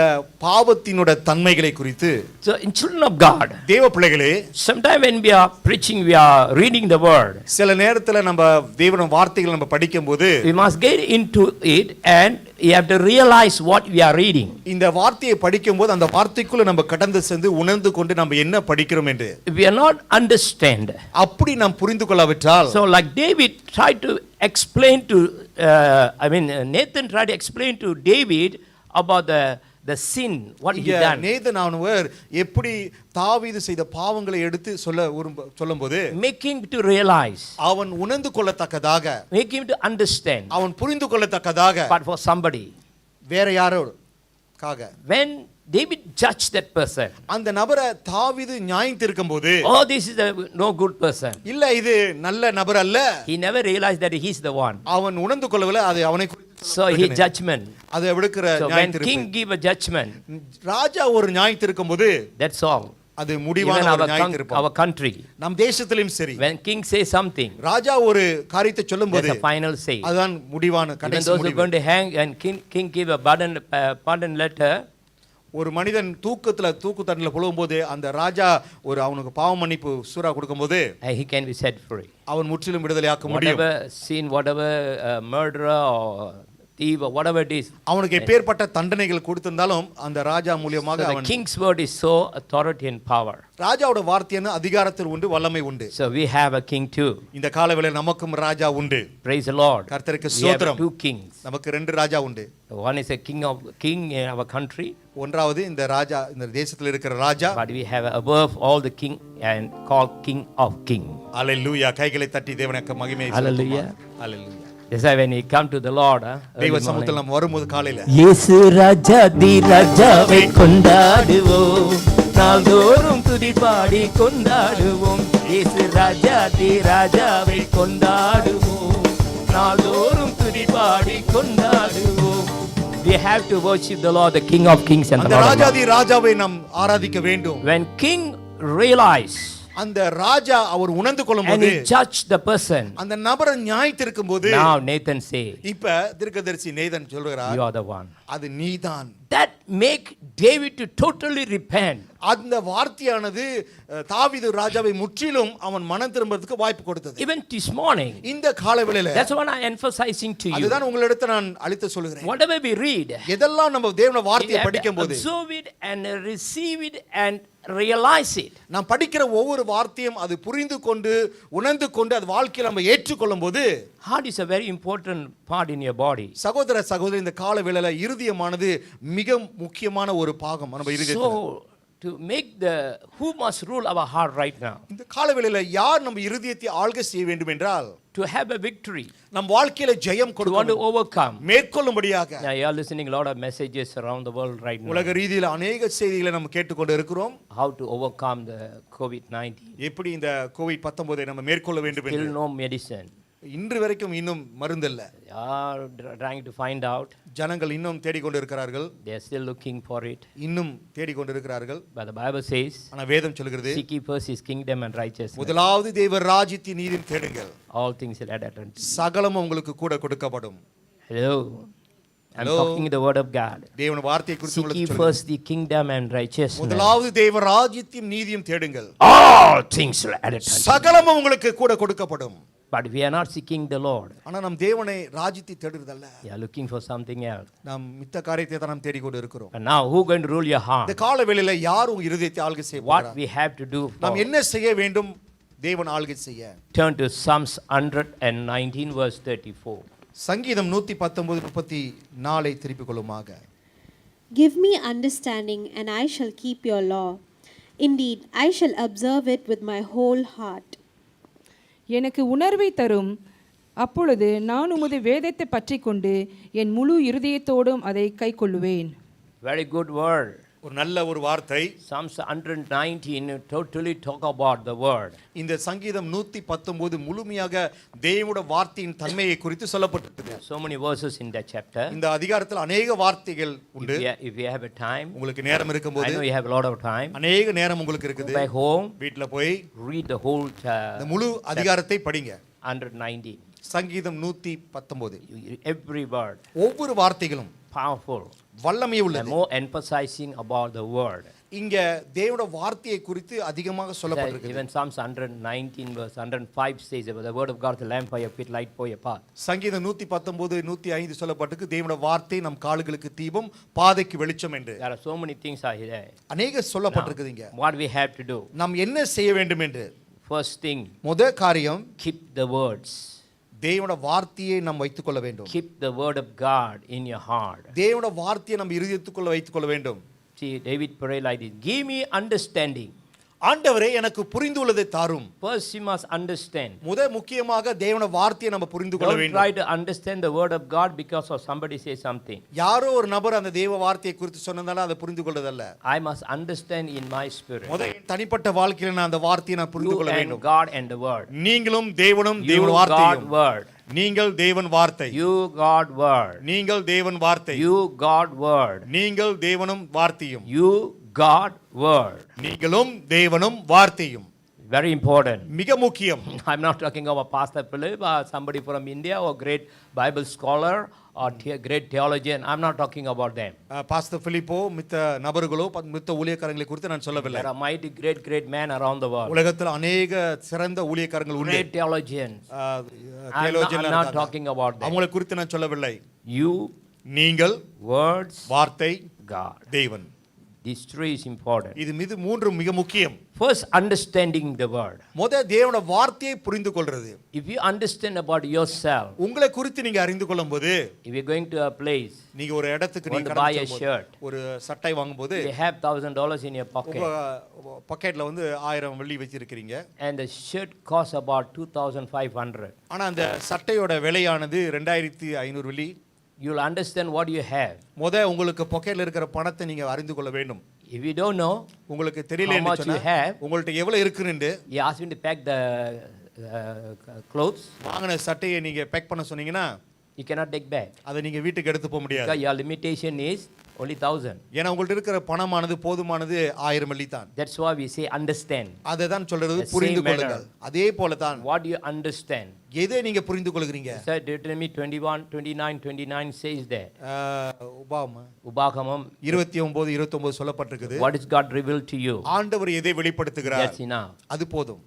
S6: பாவத்தினோட தன்மைகளை குறித்து.
S5: So in children of God,
S6: தேவ பிள்ளைகளே,
S5: sometime when we are preaching, we are reading the word,
S6: சில நேரத்துல நம்ம தேவனுடைய வார்த்தைகளை நம்ம படிக்கும்போது
S5: we must get into it and you have to realize what we are reading.
S6: இந்த வார்த்தையை படிக்கும்போது அந்த வார்த்தைக்குள்ள நம்ம கடந்து சென்று உணர்ந்து கொண்டு நம்ம என்ன படிக்கிறோம் என்று
S5: If we are not understand,
S6: அப்படி நாம் புரிந்து கொள்ளாவிட்டால்
S5: so like David tried to explain to Nathan tried to explain to David about the sin, what he done.
S6: Nathan அவனவர் எப்படி தாவீது செய்த பாவங்களை எடுத்து சொல்லும்போது
S5: Make him to realize,
S6: அவன் உணர்ந்து கொள்ளத்தக்கதாக,
S5: make him to understand,
S6: அவன் புரிந்து கொள்ளத்தக்கதாக,
S5: but for somebody.
S6: வேற யாரோக்காக
S5: When David judged that person,
S6: அந்த நபரை தாவீது நியாயம் தீர்க்கும்போது,
S5: oh, this is no good person,
S6: இல்ல இது நல்ல நபர் அல்ல,
S5: he never realized that he is the one.
S6: அவன் உணர்ந்து கொள்ளவில்லை, அது அவனை
S5: So he judgment.
S6: அதை எடுக்கிற
S5: So when
S6: நியாயம்
S5: king
S6: தீர்ப்பு.
S5: give a judgment,
S6: ராஜா ஒரு நியாயம் தீர்க்கும்போது
S5: that's all.
S6: அது
S5: Even
S6: முடிவான ஒரு நியாயம்
S5: our
S6: தீர்ப்பு.
S5: country,
S6: நம் தேசத்திலும் சரி,
S5: when king say something,
S6: ராஜா ஒரு காரியத்தை சொல்லும்போது
S5: that's a final say.
S6: அதுதான் முடிவான
S5: Even
S6: கடைசி
S5: those who are
S6: முடிவு.
S5: going to hang and king give a pardon letter,
S6: ஒரு மனிதன் தூக்கு தண்டல புலவும்போது அந்த ராஜா ஒரு அவனுக்கு பாவ மன்னிப்பு சூரா கொடுக்கும்போது
S5: he can be set free.
S6: அவன் முற்றிலும் விடுதலையாக்க முடியும்.
S5: Whatever sin, whatever murderer or thief or whatever it is,
S6: அவனுக்கு எப்பேற்பட்ட தண்டனைகள் கொடுத்திருந்தாலும் அந்த ராஜா மூலமாக
S5: so the
S6: அவன்
S5: king's word is so authority and power.
S6: ராஜாவோட வார்த்தையான அதிகாரத்தில் உண்டு, வல்லமை உண்டு.
S5: So we have a king too.
S6: இந்த காலவேளையில் நமக்கும் ராஜா உண்டு.
S5: Praise the Lord.
S6: கர்த்தருக்கு
S5: We have
S6: ஸ்தோத்திரம்.
S5: two kings.
S6: நமக்கு ரெண்டு ராஜா உண்டு.
S5: One is a king in our country,
S6: ஒன்றாவது இந்த ராஜா இந்த தேசத்தில் இருக்கிற ராஜா.
S5: but we have above all the king and called King of King.
S6: அல்லேலூயா. கைகளை தட்டி தேவனுக்கு மகிமை
S5: Hallelujah.
S6: Hallelujah.
S5: That's why when we come to the Lord,
S6: தெய்வ சமூகத்தில் நாம் வரும்போது காலையில
S5: இயேசு ராஜாதி ராஜாவை கொண்டாடுவோம், நாள்தோறும் துதி பாடி கொண்டாடுவோம். இயேசு ராஜாதி ராஜாவை கொண்டாடுவோம், நாள்தோறும் துதி பாடி கொண்டாடுவோம். We have to worship the Lord, the King of Kings and the
S6: அந்த
S5: Lord of Lords.
S6: ராஜாதி ராஜாவை நாம் ஆராதிக்க வேண்டும்.
S5: When king realize
S6: அந்த ராஜா அவர் உணர்ந்து
S5: and
S6: கொள்ளும்போது
S5: he judged the person,
S6: அந்த நபரை நியாயத்திருக்கும் போது
S5: now Nathan say,
S6: இப்ப தீர்க்கதரிசி நேதன் சொல்கிறார்,
S5: you are the one.
S6: அது நீதான்.
S5: That make David to totally repent.
S6: அந்த வார்த்தையானது தாவீது ராஜாவை முற்றிலும் அவன் மனம் திரும்புறதுக்கு வாய்ப்பு கொடுத்தது.
S5: Even this morning,
S6: இந்த காலவேளையில
S5: that's what I am emphasizing to you.
S6: அதுதான் உங்களிடத்தை நான் அளித்து சொல்கிறேன்.
S5: Whatever we read,
S6: எதெல்லாம் நம்ம தேவனுடைய
S5: we
S6: வார்த்தையை
S5: have to
S6: படிக்கும்போது
S5: observe it and receive it and realize it.
S6: நாம் படிக்கிற ஒவ்வொரு வார்த்தையும் அது புரிந்து கொண்டு உணர்ந்து கொண்டு அது வாழ்க்கையில் நம்ம ஏற்றுக்கொள்ளும் போது
S5: Heart is a very important part in your body.
S6: சகோதர சகோதரி, இந்த காலவேளையில இருதயமானது மிக முக்கியமான ஒரு பாகம் நம்ம இருதயத்துல.
S5: So to make who must rule our heart right now?
S6: இந்த காலவேளையில யார் நம்ம இருதயத்தை ஆள்கை செய்ய வேண்டும் என்றால்,
S5: To have a victory,
S6: நம் வாழ்க்கையில ஜெயம்
S5: to want to
S6: கொடுக்கணும்,
S5: overcome.
S6: மேற்கொள்ளும்படியாக.
S5: Now you are listening a lot of messages around the world right now.
S6: உலக ரீதியில அநேக செய்திகளை நம்ம கேட்டுக்கொண்டு இருக்கிறோம்.
S5: How to overcome the COVID-19.
S6: எப்படி இந்த கோவிட் 19 நம்ம மேற்கொள்ள வேண்டும்
S5: Still
S6: என்று
S5: no medicine.
S6: இன்று வரைக்கும் இன்னும் மருந்து இல்ல.
S5: They are trying to find out.
S6: ஜனங்கள் இன்னும் தேடிக்கொண்டு இருக்கிறார்கள்.
S5: They are still looking for it.
S6: இன்னும் தேடிக்கொண்டு இருக்கிறார்கள்.
S5: But the Bible says,
S6: ஆனா வேதம் சொல்கிறது,
S5: seek ye first his kingdom and righteousness.
S6: முதலாவது தேவ ராஜ்யத்தின் நீதியை தேடுங்கள்,
S5: All things will add unto you.
S6: சகலமும் உங்களுக்கு கூட கொடுக்கப்படும்.
S5: Hello. I'm
S6: Hello.
S5: talking the word of God.
S6: தேவனுடைய வார்த்தையை குறித்து
S5: Seek ye
S6: உங்களுக்கு சொல்கிறேன்.
S5: first the kingdom and righteousness.
S6: முதலாவது தேவ ராஜ்யத்தின் நீதியும் தேடுங்கள்,
S5: All things will add unto you.
S6: சகலமும் உங்களுக்கு கூட கொடுக்கப்படும்.
S5: But we are not seeking the Lord.
S6: ஆனா நம் தேவனை ராஜ்யத்தை தேடுறதல்ல,
S5: We are looking for something else.
S6: நாம் மித்த காரியத்தை தான் நாம் தேடிக்கொண்டு இருக்கிறோம்.
S5: And now who going to rule your
S6: இந்த
S5: heart?
S6: கால வேளையில யார் உங்க இருதயத்தை ஆள்கை செய்ய
S5: What
S6: போகிறார்?
S5: we have to do
S6: நாம்
S5: for
S6: என்ன செய்ய வேண்டும்? தேவன் ஆளுகை செய்ய.
S5: Turn to Psalms 119 verse 34.
S6: சங்கீதம் 119:34 திருப்பிக் கொள்ளுமாக.
S2: Give me understanding, and I shall keep your law. Indeed, I shall observe it with my whole heart.
S7: எனக்கு உணர்வை தரும், அப்பொழுது நான் உமது வேதத்தை பற்றிக்கொண்டு என் முழு இருதயத்தோடும் அதை கைக்கொள்ளுவேன்.
S5: Very good word.
S6: ஒரு நல்ல ஒரு வார்த்தை.
S5: Psalms 119 totally talk about the word.
S6: இந்த சங்கீதம் 119 முழுமையாக தேவனுடைய வார்த்தையின் தன்மையை குறித்து சொல்லப்பட்டிருக்கு.
S5: So many verses in that chapter.
S6: இந்த அதிகாரத்தில் अनेक வார்த்தைகள் உண்டு.
S5: If you have a time,
S6: உங்களுக்கு நேரம் இருக்கும்போது,
S5: I know you have a lot of time.
S6: अनेक நேரம் உங்களுக்கு இருக்குது.
S5: Back home,
S6: வீட்ல போய்
S5: read the whole
S6: இந்த முழு அதிகாரத்தை படிங்க.
S5: 119.
S6: சங்கீதம் 119.
S5: Every word
S6: ஒவ்வொரு வார்த்தைகளும்
S5: powerful.
S6: வல்லமை
S5: And
S6: உள்ளது.
S5: more emphasizing about the word.
S6: இங்க தேவனுடைய வார்த்தையை குறித்து அதிகமாக சொல்லப்பட்டிருக்கு.
S5: Even Psalms 119 verse 105 says about the word of God is a lamp for your feet, light for your path.
S6: சங்கீதம் 119 105 சொல்லப்பட்டிருக்கு. தேவனுடைய வார்த்தை நம் கால்களுக்கு தீபம், பாதைக்கு வெளிச்சம் என்று.
S5: There are so many things are here.
S6: அநேக சொல்லப்பட்டிருக்குதுங்க.
S5: What we have to do?
S6: நாம் என்ன செய்ய வேண்டும் என்று.
S5: First thing,
S6: முதல் காரியம்,
S5: keep the words.
S6: தேவனுடைய வார்த்தையை நாம் வைத்துக் கொள்ள வேண்டும்.
S5: Keep the word of God in your heart.
S6: தேவனுடைய வார்த்தையை நம் இருதயத்துக்குள்ள வைத்துக் கொள்ள வேண்டும்.
S5: See, David prayed like this: give me understanding.
S6: ஆண்டவரே எனக்கு புரிந்துள்ளதை தாரும்.
S5: First you must understand.
S6: முக்கியமாக தேவனுடைய வார்த்தையை நம்ம புரிந்து கொள்ள
S5: Don't
S6: வேண்டும்.
S5: try to understand the word of God because of somebody say something.
S6: யாரோ ஒரு நபர் அந்த தேவ வார்த்தையை குறித்து சொன்னதால அதை புரிந்து கொள்வதல்ல.
S5: I must understand in my spirit.
S6: தனிப்பட்ட வாழ்க்கையில நான் அந்த வார்த்தையை நான் புரிந்து கொள்ள வேண்டும்.
S5: You and God and the word.
S6: நீங்களும் தேவனும்
S5: You
S6: தேவன் வார்த்தையும்.
S5: God word.
S6: நீங்கள் தேவன் வார்த்தை.
S5: You God word.
S6: நீங்கள் தேவன் வார்த்தை.
S5: You God word.
S6: நீங்கள் தேவனும் வார்த்தையும்.
S5: You God word.
S6: நீங்களும் தேவனும் வார்த்தையும்.
S5: Very important.
S6: மிக முக்கியம்.
S5: I'm not talking about Pastor Philip or somebody from India or great Bible scholar or great theologian. I'm not talking about them.
S6: Pastor பிலிப்போ மித்த நபர்களோ மித்த ஊழியக்காரங்களை குறித்து நான் சொல்லவில்லை.
S5: There are mighty great men around the world.
S6: உலகத்தில் அநேக சிறந்த ஊழியக்காரர்கள் உண்டு.
S5: Great theologians.
S6: theologian
S5: I'm not talking about them.
S6: அவங்களை குறித்து நான் சொல்லவில்லை.
S5: You,
S6: நீங்கள்,
S5: words,
S6: வார்த்தை,
S5: God.
S6: தேவன்.
S5: These three is important.
S6: இது மூன்று மிக முக்கியம்.
S5: First, understanding the word.
S6: முதல் தேவனுடைய வார்த்தையை புரிந்து கொள்றது.
S5: If you understand about yourself,
S6: உங்களை குறித்து நீங்க அறிந்து கொள்ளும்போது,
S5: if you're going to a place,
S6: நீங்க ஒரு இடத்துக்கு
S5: want
S6: நீங்க
S5: to buy a shirt,
S6: ஒரு சட்டை வாங்கும்போது,
S5: you have $1,000 in your pocket,
S6: உங்க பாக்கெட்ல வந்து 1000 வெள்ளி வச்சிருக்கீங்க,
S5: and the shirt costs about 2,500.
S6: ஆனா அந்த சட்டையோட விலையானது 2500 வெள்ளி.
S5: You'll understand what you have.
S6: உங்களுக்கு பாக்கெட்ல இருக்கிற பணத்தை நீங்க அறிந்து கொள்ள வேண்டும்.
S5: If you don't know,
S6: உங்களுக்கு தெரியலன்னு சொன்னா உங்கள்ட்ட எவ்வளவு இருக்குன்னு,
S5: you ask me to pack the clothes,
S6: வாங்குன சட்டையை நீங்க பேக் பண்ண சொன்னீங்கன்னா,
S5: you cannot take back.
S6: அதை நீங்க வீட்டுக்கு எடுத்து போக முடியாது.
S5: Because your limitation is only 1,000.
S6: ஏன்னா உங்கள்ட்ட இருக்கிற பணமானது போதுமானது 1000 வெள்ளி தான்.
S5: That's why we say understand.
S6: அதை தான் சொல்றது, புரிந்து கொள்ளுங்கள். அதே போல தான்
S5: What do you understand?
S6: எதை நீங்க புரிந்து கொள்கிறீங்க?
S5: Sir, Deuteronomy 29 says that.
S6: உபாகமம் 29 சொல்லப்பட்டிருக்குது.
S5: What is God revealed to you?
S6: ஆண்டவர் எதை வெளிப்படுத்துகிறார்?
S5: That's enough.
S6: அது போதும்.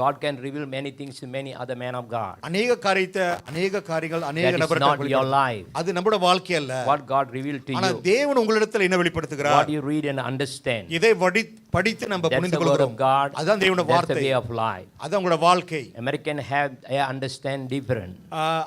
S5: God can reveal many things to many other men of God.
S6: அநேக காரியங்கள் அநேக நபர்களுக்கு
S5: not your life.
S6: அது நம்முடைய வாழ்க்கை அல்ல.
S5: What God revealed to you.
S6: ஆனா தேவன் உங்களிடத்தில் என்ன வெளிப்படுத்துகிறார்?
S5: What you read and understand.
S6: இதை படித்து நம்ம புரிந்து கொள்கிறோம். அதான் தேவனுடைய வார்த்தை.
S5: That's the way of life.
S6: அதான் உங்களுடைய வாழ்க்கை.
S5: American have understand different.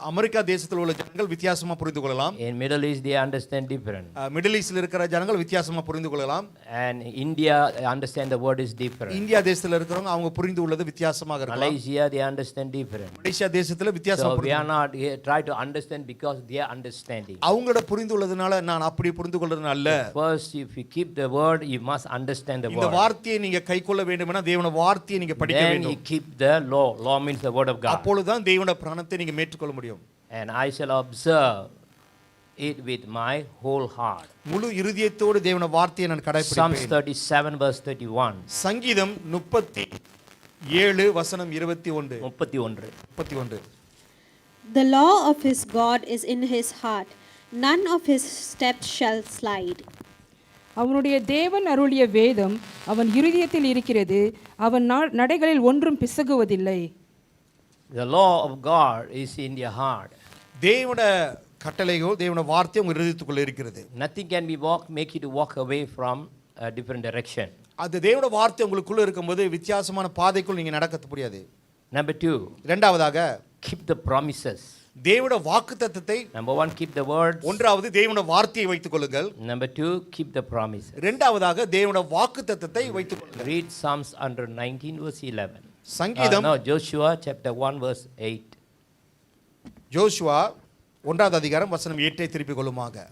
S6: America தேசத்தில் உள்ள ஜனங்கள் வித்தியாசமா புரிந்து கொள்ளலாம்.
S5: In Middle East they understand different.
S6: Middle ஈஸ்ட்ல இருக்கிற ஜனங்கள் வித்தியாசமா புரிந்து கொள்ளலாம்.
S5: And India understand the word is different.
S6: India தேசத்துல இருக்கிறவங்க அவங்க புரிந்து உள்ளது வித்தியாசமாக இருக்கலாம்.
S5: Malaysia they understand different.
S6: Malaysia தேசத்துல வித்தியாசமா
S5: So we are not try to understand because they are understanding.
S6: அவங்களோட புரிந்து உள்ளதுனால நான் அப்படி புரிந்து கொள்றதுனால அல்ல.
S5: First if you keep the word you must understand the word.
S6: இந்த வார்த்தையை நீங்க கைக்கொள்ள வேண்டும்னா தேவனுடைய வார்த்தையை நீங்க படிக்க வேண்டும்.
S5: Then you keep the law. Law means the word of God.
S6: அப்பொழுது தான் தேவனுடைய பிராணத்தை நீங்க மேற்றுக்கொள்ள முடியும்.
S5: And I shall observe it with my whole heart.
S6: முழு இருதயத்தோடு தேவனுடைய வார்த்தையை நான் கடைபிடிப்பேன்.
S5: Psalms 37 verse 31.
S6: சங்கீதம் 37 வசனம் 31.
S2: The law of his God is in his heart. None of his steps shall slide.
S7: அவனுடைய தேவன் அருளிய வேதம் அவன் இருதயத்தில் இருக்கிறது, அவன் நடைகளில் ஒன்றும் பிசகுவதில்லை.
S5: The law of God is in your heart.
S6: தேவனுடைய கட்டளையோ தேவனுடைய வார்த்தை உங்க இருதயத்துக்குள்ள இருக்கிறது.
S5: Nothing can be make you to walk away from a different direction.
S6: அது தேவனுடைய வார்த்தை உங்களுக்குள்ள இருக்கும்போது வித்தியாசமான பாதைக்குள் நீங்க நடக்க முடியாது.
S5: Number 2,
S6: இரண்டாவதாக
S5: keep the promises.
S6: தேவனுடைய வாக்குத்தத்தத்தை
S5: Number 1, keep the words.
S6: ஒன்றாவது தேவனுடைய வார்த்தையை வைத்துக் கொள்ளுங்கள்.
S5: Number 2, keep the promises.
S6: இரண்டாவதாக தேவனுடைய வாக்குத்தத்தத்தை வைத்துக் கொள்ளுங்கள்.
S5: Read Psalms 119 verse 11.
S6: சங்கீதம்
S5: No, Joshua chapter 1 verse 8.
S6: யோசுவா 1வது அதிகாரம் வசனம் 8ஐ திருப்பிக் கொள்ளுமாக.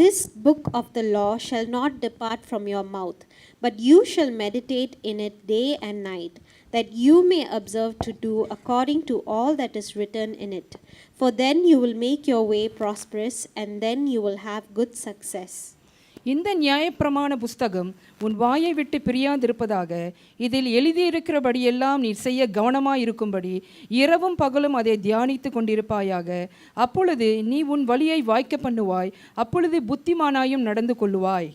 S2: This book of the law shall not depart from your mouth, but you shall meditate in it day and night, that you may observe to do according to all that is written in it. For then you will make your way prosperous, and then you will have good success.
S7: இந்த நியாயப்பிரமாண புஸ்தகம் உன் வாயை விட்டு பிரியாதிருப்பதாக, இதில் எழுதியிருக்கிறபடியெல்லாம் நீ செய்ய கவனமாயிருக்கும்படி இரவும் பகலும் அதை தியானித்து கொண்டிருப்பாயாக. அப்பொழுது நீ உன் வழியை வாய்க்க பண்ணுவாய், அப்பொழுது புத்திமானாயும் நடந்து கொள்ளுவாய்.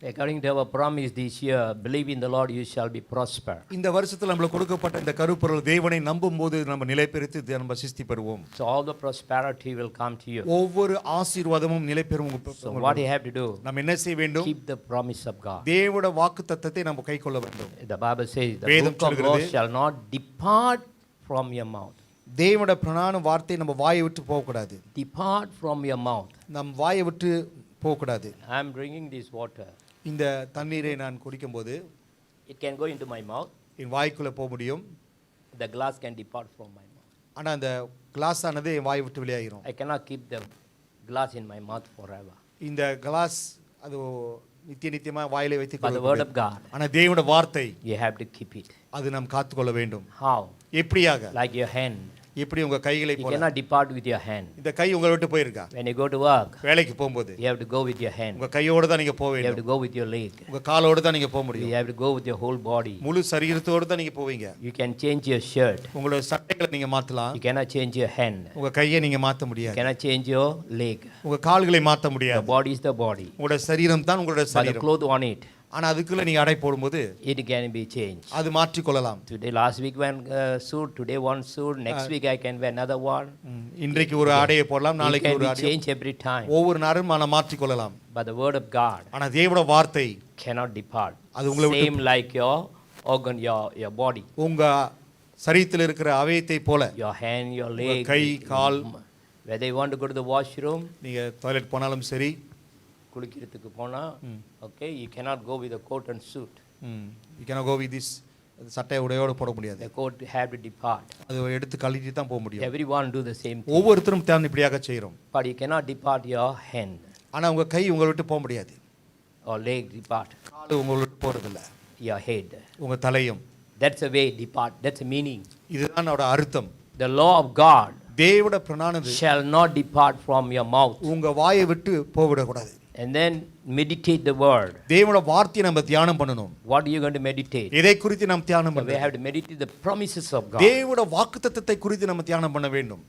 S5: According to our promise this year, believe in the Lord, you shall be prosper.
S6: இந்த வருஷத்துல நம்மளுக்கு கொடுக்கப்பட்ட இந்த கருப்பொருள் தேவனை நம்பும்போது நம்ம நிலை பெறுத்து நம்ம சிஸ்தி பெறுவோம்.
S5: So all the prosperity will come to you.
S6: ஒவ்வொரு ஆசீர்வாதமும் நிலை பெறும்.
S5: So what you have to do?
S6: நம்ம என்ன செய்ய வேண்டும்?
S5: Keep the promise of God.
S6: தேவனுடைய வாக்குத்தத்தத்தை நம்ம கைக்கொள்ள வேண்டும்.
S5: The Bible says the
S6: வேதம்
S5: book of law
S6: சொல்கிறது,
S5: shall not depart from your mouth.
S6: தேவனுடைய பிரமாண வார்த்தை நம்ம வாயை விட்டு போக கூடாது.
S5: Depart from your mouth.
S6: நம் வாயை விட்டு போக கூடாது.
S5: I am drinking this water.
S6: இந்த தண்ணீரை நான் குடிக்கும்போது
S5: It can go into my mouth.
S6: என் வாய்க்குள்ள போக முடியும்.
S5: The glass can depart from my mouth.
S6: ஆனா அந்த கிளாஸ் ஆனது என் வாயை விட்டு வெளியாகிரும்.
S5: I cannot keep the glass in my mouth forever.
S6: இந்த கிளாஸ் அது நித்தியமா வாயிலே வைத்துக்
S5: But the word
S6: கொள்ள
S5: of God,
S6: ஆனா தேவனுடைய வார்த்தை
S5: you have to keep it.
S6: அது நாம் காத்துக்கொள்ள வேண்டும்.
S5: How?
S6: எப்படியாக?
S5: Like your hand.
S6: எப்படி உங்க கைகளை
S5: You
S6: போல
S5: cannot depart with your hand.
S6: இந்த கை உங்களை விட்டு போயிருக்கா?
S5: When you go to work,
S6: வேலைக்கு போகும்போது
S5: you have to go with your hand.
S6: உங்க கையோட தான் நீங்க போக
S5: You have
S6: வேண்டும்.
S5: to go with your leg.
S6: உங்க காலோட தான் நீங்க போக
S5: You
S6: முடியும்.
S5: have to go with your whole body.
S6: முழு சரீரத்தோட தான் நீங்க போவீங்க.
S5: You can change your shirt.
S6: உங்களோட சட்டைகளை நீங்க மாத்தலாம்.
S5: You cannot change your hand.
S6: உங்க கையை நீங்க மாத்த
S5: You
S6: முடியாது.
S5: cannot change your leg.
S6: உங்க கால்களை மாத்த
S5: The
S6: முடியாது.
S5: body is the body.
S6: உங்களோட சரீரம் தான் உங்களோட
S5: But the
S6: சரீரம்.
S5: cloth on it,
S6: ஆனா அதுக்குள்ள நீங்க அடை போடும்போது
S5: it can be changed.
S6: அது மாற்றிக் கொள்ளலாம்.
S5: Today, last week one suit, today one suit, next week I can wear another one.
S6: இன்றைக்கு ஒரு ஆடையை போடலாம்,
S5: It
S6: நாளைக்கு
S5: can
S6: ஒரு
S5: be
S6: ஆடை.
S5: changed every time.
S6: ஒவ்வொரு நாளும் நான் மாற்றிக் கொள்ளலாம்.
S5: But the word of God
S6: ஆனா தேவனுடைய வார்த்தை
S5: cannot depart.
S6: அது உங்களை விட்டு
S5: Same like your organ, your body,
S6: உங்க சரீரத்தில் இருக்கிற அவயத்தை போல
S5: your hand, your
S6: உங்க
S5: leg.
S6: Guy call
S5: Whether you want to go to the washroom,
S6: நீங்க டாய்லெட் போனாலும் சரி,
S5: குளிக்கிறதுக்கு போனா, okay, you cannot go with a coat and suit.
S6: you cannot go with this சட்டை உடையோட போட முடியாது.
S5: The coat have to depart.
S6: அது எடுத்து கழட்டி தான் போக முடியும்.
S5: Everyone do the same thing.
S6: ஒவ்வொருத்தரும் தான் இப்படியாக செய்றோம்.
S5: But you cannot depart your hand
S6: ஆனா உங்க கை உங்களை விட்டு போக முடியாது.
S5: or leg depart.
S6: கால் உங்களை விட்டு போறது இல்ல.
S5: Your head.
S6: உங்க தலையும்.
S5: That's the way depart. That's the meaning.
S6: இதுதான் அதோட அர்த்தம்.
S5: The law of God
S6: தேவனுடைய பிரமாணம்
S5: shall not depart from your mouth.
S6: உங்க வாயை விட்டு போவிட கூடாது.
S5: And then meditate the word.
S6: தேவனுடைய வார்த்தையை நம்ம தியானம் பண்ணணும்.
S5: What are you going to meditate?
S6: எதை குறித்து நாம் தியானம்
S5: We
S6: பண்ணணும்?
S5: have to meditate the promises of God.
S6: தேவனுடைய வாக்குத்தத்தத்தை குறித்து நம்ம தியானம் பண்ண வேண்டும்.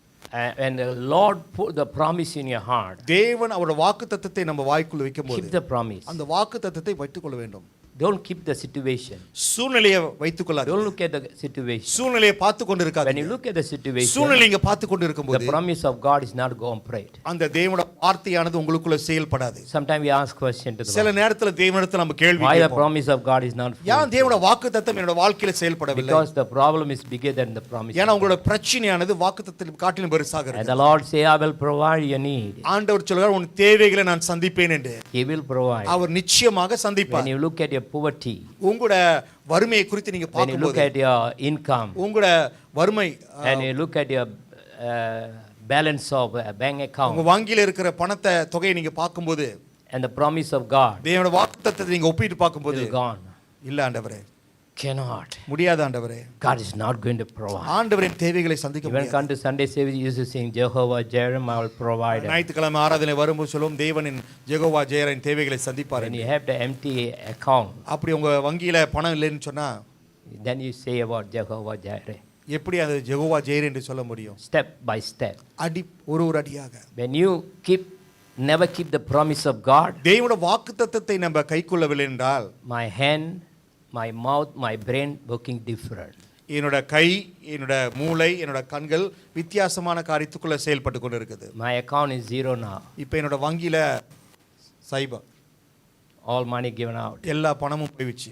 S5: And the Lord put the promise in your heart.
S6: தேவன் அவருடைய வாக்குத்தத்தத்தை நம்ம வாய்க்குள்ள
S5: Keep
S6: வைக்கும்போது
S5: the promise.
S6: அந்த வாக்குத்தத்தத்தை வைத்துக் கொள்ள வேண்டும்.
S5: Don't keep the situation.
S6: சூழ்நிலையை வைத்துக் கொள்ளாது.
S5: Don't look at the situation.
S6: சூழ்நிலையை பார்த்து கொண்டு
S5: When you
S6: இருக்காதீங்க.
S5: look at the situation,
S6: சூழ்நிலையை பார்த்து கொண்டு
S5: the
S6: இருக்கும்போது
S5: promise of God is not going to operate.
S6: அந்த தேவனுடைய வார்த்தையானது உங்களுக்குள்ள செயல்படாது.
S5: Sometimes we ask question to the
S6: சில
S5: Lord.
S6: நேரத்துல தேவனிடத்துல நம்ம கேள்வி
S5: Why the
S6: கேட்போம்.
S5: promise of God is not
S6: ஏன்
S5: fulfilled?
S6: தேவனுடைய வாக்குத்தத்தம் என்னோட வாழ்க்கையில செயல்படவில்லை?
S5: Because the problem is bigger than the promise.
S6: ஏன்னா
S5: of God.
S6: உங்களோட பிரச்சனையானது வாக்குத்தத்தத்தை காட்டிலும் பெருசாக
S5: And
S6: இருக்கு.
S5: the Lord say, I will provide your need.
S6: ஆண்டவர் சொல்றார் உன் தேவைகளை நான் சந்திப்பேன் என்று.
S5: He will provide.
S6: அவர் நிச்சயமாக
S5: When
S6: சந்திப்பார்.
S5: you look at your poverty,
S6: உங்களோட வறுமையை குறித்து நீங்க
S5: when you look
S6: பார்க்கும்போது
S5: at your income,
S6: உங்களோட வறுமை
S5: and you look at your balance of bank
S6: உங்க
S5: account,
S6: வங்கியில இருக்கிற பணத்தை தொகையை நீங்க பார்க்கும்போது
S5: and the promise of God
S6: தேவனுடைய வாக்குத்தத்தத்தை நீங்க ஒப்பிட்டு பார்க்கும்போது
S5: will gone.
S6: இல்ல ஆண்டவரே,
S5: Cannot.
S6: முடியாது ஆண்டவரே.
S5: God is not going to provide.
S6: ஆண்டவரின் தேவைகளை சந்திக்க
S5: Even
S6: முடியாது.
S5: come to Sunday service, you used to sing Jehovah Jireh, I will provide.
S6: ஞாயிற்றுக்கிழமை ஆராதனை வரும்போது சொல்லும் தேவனின் ஜெகோவா ஜெயரின் தேவைகளை சந்திப்பார்
S5: When
S6: என்று.
S5: you have the empty account,
S6: அப்படி உங்க வங்கியில பணம் இல்லைன்னு சொன்னா
S5: then you say about Jehovah Jireh.
S6: எப்படி அது ஜெகோவா ஜெயர் என்று சொல்ல முடியும்?
S5: Step by step.
S6: அடி ஒரு அடியாக.
S5: When you never keep the promise of God,
S6: தேவனுடைய வாக்குத்தத்தத்தை நம்ம கைக்கொள்ளவில்லை என்றால்
S5: my hand, my mouth, my brain working different.
S6: என்னோட கை, என்னோட மூளை, என்னோட கண்கள் வித்தியாசமான காரியத்துக்குள்ள செயல்பட்டு கொண்டு இருக்குது.
S5: My account is zero now.
S6: இப்போ என்னோட வங்கியில சைபர்.
S5: all money given out.
S6: எல்லா பணமும் போயிடுச்சு.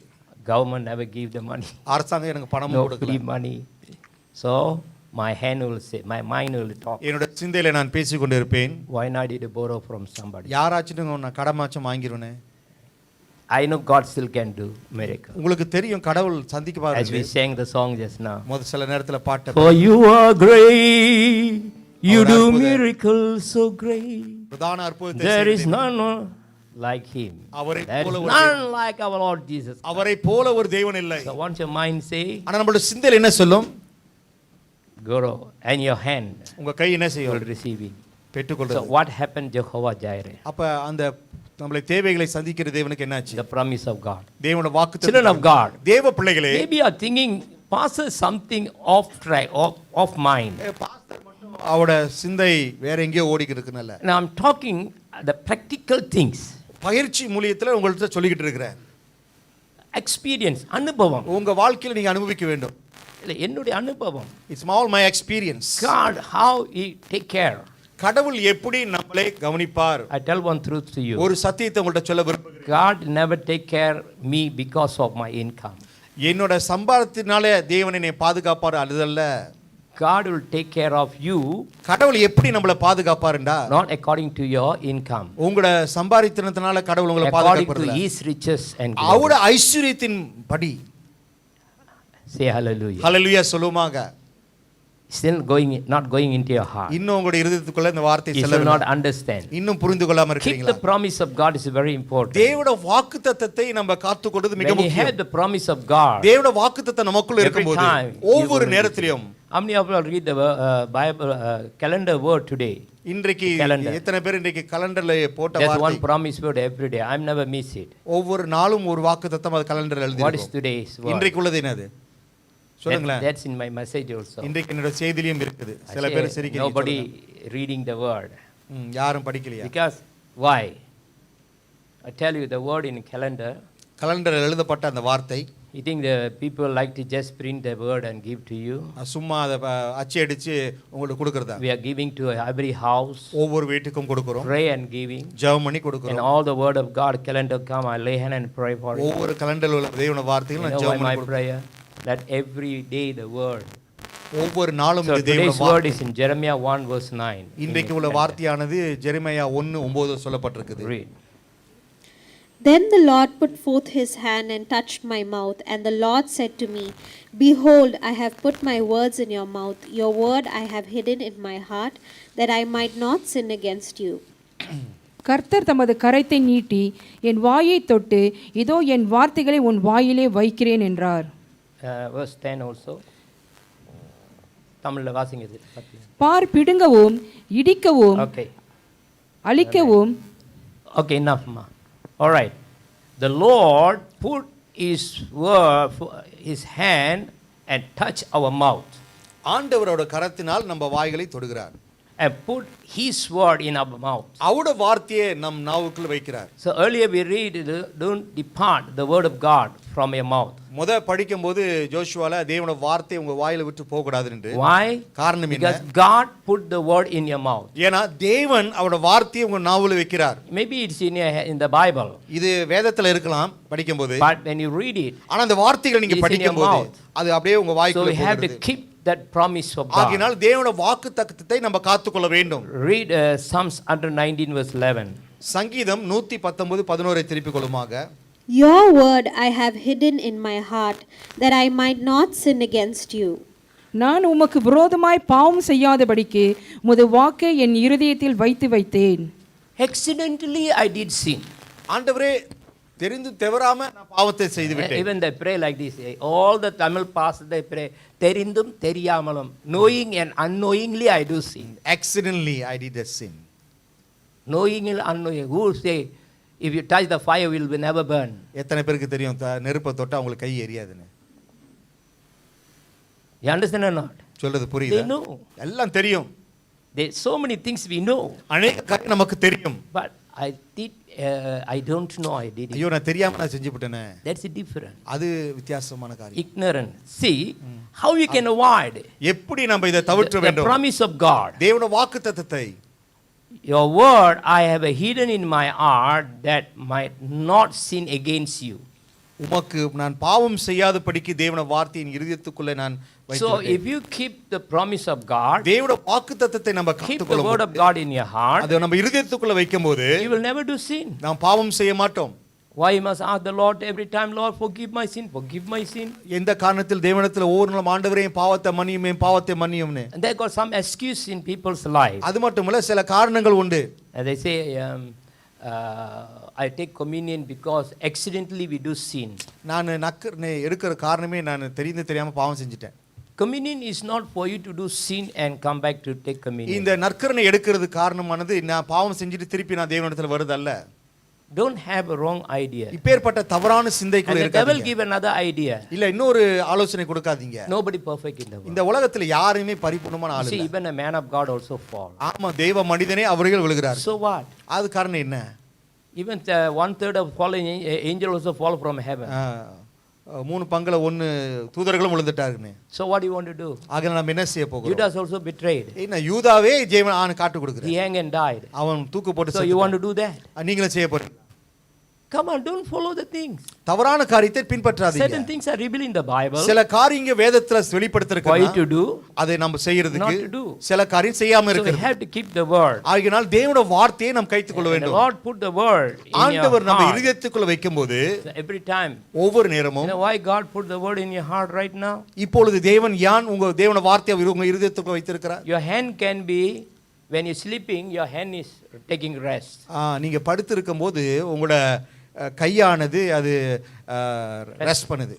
S5: Government never give the money.
S6: அரசாங்கம் எனக்கு பணமும்
S5: No
S6: கொடுக்கல.
S5: free money. So my hand will say, my mind will talk.
S6: என்னோட சிந்தையில நான் பேசிக் கொண்டிருப்பேன்.
S5: Why not did you borrow from somebody?
S6: யாராச்சும் நான் கடமாச்சும் வாங்கிருவேனே.
S5: I know God still can do miracle.
S6: உங்களுக்கு தெரியும் கடவுள் சந்திக்க
S5: As we
S6: பாருங்க.
S5: sang the song just now.
S6: சில நேரத்துல பாட்டு
S5: For you are great, you do miracles so great.
S6: பிரதான அற்புதத்தை
S5: There is
S6: செய்தீர்.
S5: none like him.
S6: அவரை
S5: There
S6: போல
S5: is
S6: ஒரு
S5: none like our Lord Jesus.
S6: அவரை போல ஒரு தெய்வன் இல்லை.
S5: So once your mind say,
S6: ஆனா நம்மளோட சிந்தையில என்ன சொல்லும்?
S5: Guru, and your hand
S6: உங்க கை என்ன
S5: will
S6: செய்யும்?
S5: receive it.
S6: பெற்றுக்கொள்றது.
S5: So what happened, Jehovah Jireh?
S6: அப்ப அந்த நம்மளை தேவைகளை சந்திக்கிற தேவனுக்கு என்னாச்சு?
S5: The promise of God.
S6: தேவனோட வாக்குத்தத்தம்.
S5: Children of God.
S6: தேவ பிள்ளைகளே,
S5: Maybe you are thinking, Pastor, something off track, off mind.
S6: Pastor மட்டும் அவரோட சிந்தை வேற எங்கேயோ ஓடிக்கிட்டு இருக்குனல்ல.
S5: Now I'm talking the practical things.
S6: பயிற்சி மூலியத்துல உங்கள்ட்ட சொல்லிக்கிட்டு இருக்கிறேன்.
S5: Experience, அனுபவம்.
S6: உங்க வாழ்க்கையில நீங்க அனுபவிக்க வேண்டும்.
S5: இல்ல என்னுடைய அனுபவம்.
S6: It's all my experience.
S5: God, how He take care.
S6: கடவுள் எப்படி நம்மளை கவனிப்பார்?
S5: I tell one truth to you.
S6: ஒரு சத்தியத்தை உங்கள்ட்ட சொல்ல விரும்புகிறேன்.
S5: God never take care me because of my income.
S6: என்னோட சம்பாதத்தினால தேவன் என்னை பாதுகாப்பார் அதுதல்ல.
S5: God will take care of you
S6: கடவுள் எப்படி நம்மளை பாதுகாப்பாருண்டா?
S5: not according to your income.
S6: உங்களோட சம்பாதித்தனத்தினால கடவுள் உங்களை
S5: According to
S6: பாதுகாப்பார்.
S5: His riches and glory.
S6: அவரோட ஐஸ்வரியத்தின் படி.
S5: Say hallelujah.
S6: Hallelujah சொல்லுமாங்க.
S5: Still not going into your heart.
S6: இன்னும் உங்களுடைய இருதயத்துக்குள்ள இந்த வார்த்தை
S5: You should
S6: செல்லவில்லை.
S5: not understand.
S6: இன்னும் புரிந்து கொள்ளாம
S5: Keep
S6: இருக்கீங்களா?
S5: the promise of God is very important.
S6: தேவனோட வாக்குத்தத்தத்தை நம்ம காத்துக்கொள்வது மிக
S5: When you
S6: முக்கியம்.
S5: have the promise of God,
S6: தேவனோட வாக்குத்தத்தம் நமக்குள்ள
S5: every
S6: இருக்கும்போது
S5: time
S6: ஒவ்வொரு
S5: you will
S6: நேரத்திலும்
S5: how many of you will read the Bible calendar word today?
S6: இன்றைக்கு
S5: Calendar.
S6: எத்தனை பேர் இன்றைக்கு கலண்டர்ல போட்ட
S5: There's one
S6: வார்த்தை
S5: promise word every day. I'm never miss it.
S6: ஒவ்வொரு நாளும் ஒரு வாக்குத்தத்தம் அது கலண்டர்ல எழுதி
S5: What is today's word?
S6: இன்றைக்கு உள்ளது என்னது சொல்லுங்களேன்.
S5: That's in my message also.
S6: இன்றைக்கு என்னோட செய்தியிலும் இருக்குது. சில
S5: Actually,
S6: பேர் சிரிக்கிறீங்க.
S5: nobody reading the word.
S6: யாரும் படிக்கலையா?
S5: Because why? I tell you the word in calendar.
S6: கலண்டர்ல எழுதப்பட்ட அந்த வார்த்தை
S5: You think the people like to just print the word and give to you?
S6: சும்மா அதை அச்சு அடிச்சு உங்களுக்கு கொடுக்கறதா?
S5: We are giving to every house.
S6: ஒவ்வொரு வீட்டுக்கும் கொடுக்கிறோம்.
S5: Pray and giving.
S6: ஜெபம் பண்ணி
S5: And
S6: கொடுக்கிறோம்.
S5: all the word of God calendar come, I lay hand and pray for it.
S6: ஒவ்வொரு கலண்டர்ல உள்ள தேவனுடைய வார்த்தைகள்
S5: You
S6: நான்
S5: know why
S6: ஜெபம்
S5: my
S6: பண்ணி கொடுக்கிறேன்.
S5: prayer? That every day the word.
S6: ஒவ்வொரு நாளும்
S5: So
S6: இந்த தேவனுடைய
S5: today's word
S6: வார்த்தை
S5: is in Jeremiah 1 verse 9.
S6: இன்றைக்கு உள்ள வார்த்தையானது ஜெரமியா 1:9 சொல்லப்பட்டிருக்குது.
S5: Read.
S2: Then the Lord put forth his hand and touched my mouth, and the Lord said to me, Behold, I have put my words in your mouth. Your word I have hidden in my heart, that I might not sin against you.
S7: கர்த்தர் தமது கரத்தை நீட்டி என் வாயை தொட்டு இதோ என் வார்த்தைகளை உன் வாயிலே வைக்கிறேன் என்றார்.
S5: Verse 10 also. தமிழ்ல வாசிங்க இது.
S7: பார் பிடுங்கவும் இடிக்கவும்
S5: Okay.
S7: அழிக்கவும்.
S5: Okay, enough ma. All right. The Lord put his word, his hand and touch our mouth.
S6: ஆண்டவரோட கரத்தினால் நம்ம வாய்களை தொடுகிறார்.
S5: And put his word in our mouth.
S6: அவரோட வார்த்தையை நம் நாவுக்குள்ள வைக்கிறார்.
S5: So earlier we read, don't depart the word of God from your mouth.
S6: படிக்கும்போது ஜோஷுவால தேவனோட வார்த்தை உங்க வாயில விட்டு போக கூடாதுன்னு.
S5: Why?
S6: காரணம் என்ன?
S5: Because God put the word in your mouth.
S6: ஏனா தேவன் அவரோட வார்த்தையை உங்க நாவுல வைக்கிறார்.
S5: Maybe it's in the Bible.
S6: இது வேதத்துல இருக்கலாம் படிக்கும்போது.
S5: But when you read it,
S6: ஆனா அந்த வார்த்தைகளை நீங்க படிக்கும்போது அது அப்படியே உங்க வாய்க்குள்ள
S5: போகுது. So we have to keep that promise of God.
S6: ஆகையால் தேவனோட வாக்குத்தத்தத்தை நம்ம காத்துக்கொள்ள வேண்டும்.
S5: Read Psalms 119 verse 11.
S6: சங்கீதம் 119:11 திருப்பிக் கொள்ளுமாக.
S2: Your word I have hidden in my heart, that I might not sin against you.
S7: நான் உமக்கு விரோதமாய் பாவம் செய்யாதபடிக்கு உமது வாக்கை என் இருதயத்தில் வைத்து வைத்தேன்.
S5: Accidentally I did sin.
S6: ஆண்டவரே தெரிந்து தவறாம நான் பாவத்தை செய்து விட்டேன்.
S5: Even they pray like this. All the Tamil pastors they pray தெரிந்தும் தெரியாமலும், knowing and unknowingly I do sin.
S6: Accidentally I did a sin.
S5: Knowing and unknowing. Who say if you touch the fire will never burn?
S6: எத்தனை பேருக்கு தெரியும் நெருப்பை தொட்டா உங்களுக்கு கை எரியாதுன்னு?
S5: You understand or not?
S6: சொல்றது
S5: They
S6: புரியுதா?
S5: know.
S6: எல்லாம் தெரியும்.
S5: There so many things we know.
S6: அநேக காரியம் நமக்கு தெரியும்.
S5: But I don't know I did it.
S6: ஐயோ நான் தெரியாம நான் செஞ்சு விட்டேனே.
S5: That's different.
S6: அது வித்தியாசமான காரியம்.
S5: Ignorant. See how you can avoid
S6: எப்படி நம்ம இதை தவிர்க்க
S5: the
S6: வேண்டும்?
S5: promise of God.
S6: தேவனுடைய வாக்குத்தத்தத்தை
S5: Your word I have hidden in my heart that might not sin against you.
S6: உமக்கு நான் பாவம் செய்யாதபடிக்கு தேவனுடைய வார்த்தையின் இருதயத்துக்குள்ளே நான்
S5: So
S6: வைத்திருக்கிறேன்.
S5: if you keep the promise of God,
S6: தேவனுடைய வாக்குத்தத்தத்தை நம்ம
S5: keep the word
S6: காத்துக்கொள்ளும்
S5: of God in your heart,
S6: அதை நம்ம இருதயத்துக்குள்ள வைக்கும்போது
S5: you will never do sin.
S6: நாம் பாவம் செய்ய மாட்டோம்.
S5: Why you must ask the Lord every time, Lord, forgive my sin, forgive my sin.
S6: எந்த காரணத்தில் தேவனிடத்தில் ஒவ்வொரு நாளும் ஆண்டவரே என் பாவத்தை மன்னியும் என் பாவத்தை மன்னியும்னு.
S5: And they got some excuse in people's life.
S6: அது மட்டுமல்ல சில காரணங்கள் உண்டு.
S5: And they say, I take communion because accidentally we do sin.
S6: நான் நக்கர்னே எடுக்கிற காரணமே நான் தெரியாம பாவம் செஞ்சிட்டேன்.
S5: Communion is not for you to do sin and come back to take communion.
S6: இந்த நற்கரணை எடுக்கிறது காரணமானது நான் பாவம் செஞ்சுட்டு திருப்பி நான் தேவனிடத்தில் வருதல்ல.
S5: Don't have a wrong idea.
S6: இப்பேற்பட்ட தவறான சிந்தைக்குள்ள
S5: And the devil
S6: இருக்காதீங்க.
S5: give another idea.
S6: இல்ல இன்னொரு ஆலோசனை கொடுக்காதீங்க.
S5: Nobody perfect in the world.
S6: இந்த உலகத்துல யாருமே பரிபூர்ணமான ஆள்
S5: See,
S6: இல்ல.
S5: even a man of God also fall.
S6: ஆமா தேவ மனிதனே அவர்கள் விழுகிறார்.
S5: So what?
S6: அது காரணம் என்ன?
S5: Even 1/3 of fallen angel also fall from heaven.
S6: 3/1 தூதர்களும் விழுந்துட்டாருன்னு.
S5: So what do you want to do?
S6: ஆக நாம என்ன செய்ய போகிறோம்?
S5: Judas also betrayed.
S6: என்ன யூதாவே ஜெயவன் ஆன காட்டு கொடுக்கிறார்.
S5: He hung and died.
S6: அவன் தூக்கு போட்டு
S5: So you want to do that?
S6: நீங்களும் செய்ய போறீங்க.
S5: Come on, don't follow the things.
S6: தவறான காரியத்தை பின்பற்றாதீங்க.
S5: Certain things are revealed in the Bible.
S6: சில காரியங்க வேதத்துல
S5: For
S6: வெளிப்படுத்திருக்காங்க.
S5: you to do,
S6: அதை நம்ம செய்யிறதுக்கு
S5: not to do.
S6: சில காரியம் செய்யாம
S5: So we
S6: இருக்கிறது.
S5: have to keep the word.
S6: ஆகையால் தேவனுடைய வார்த்தையை நாம் கைத்துக் கொள்ள
S5: And the
S6: வேண்டும்.
S5: Lord put the word in your
S6: ஆண்டவர் நம்ம
S5: heart.
S6: இருதயத்துக்குள்ள வைக்கும்போது
S5: So every time.
S6: ஒவ்வொரு
S5: You
S6: நேரமும்
S5: know why God put the word in your heart right now?
S6: இப்பொழுது தேவன் யான் உங்க தேவனுடைய வார்த்தையை உங்க இருதயத்துக்குள்ள வைத்திருக்கிறார்.
S5: Your hand can be, when you're sleeping, your hand is taking rest.
S6: நீங்க படுத்து இருக்கும்போது உங்களோட கையானது அது ரெஸ்ட் பண்ணுது.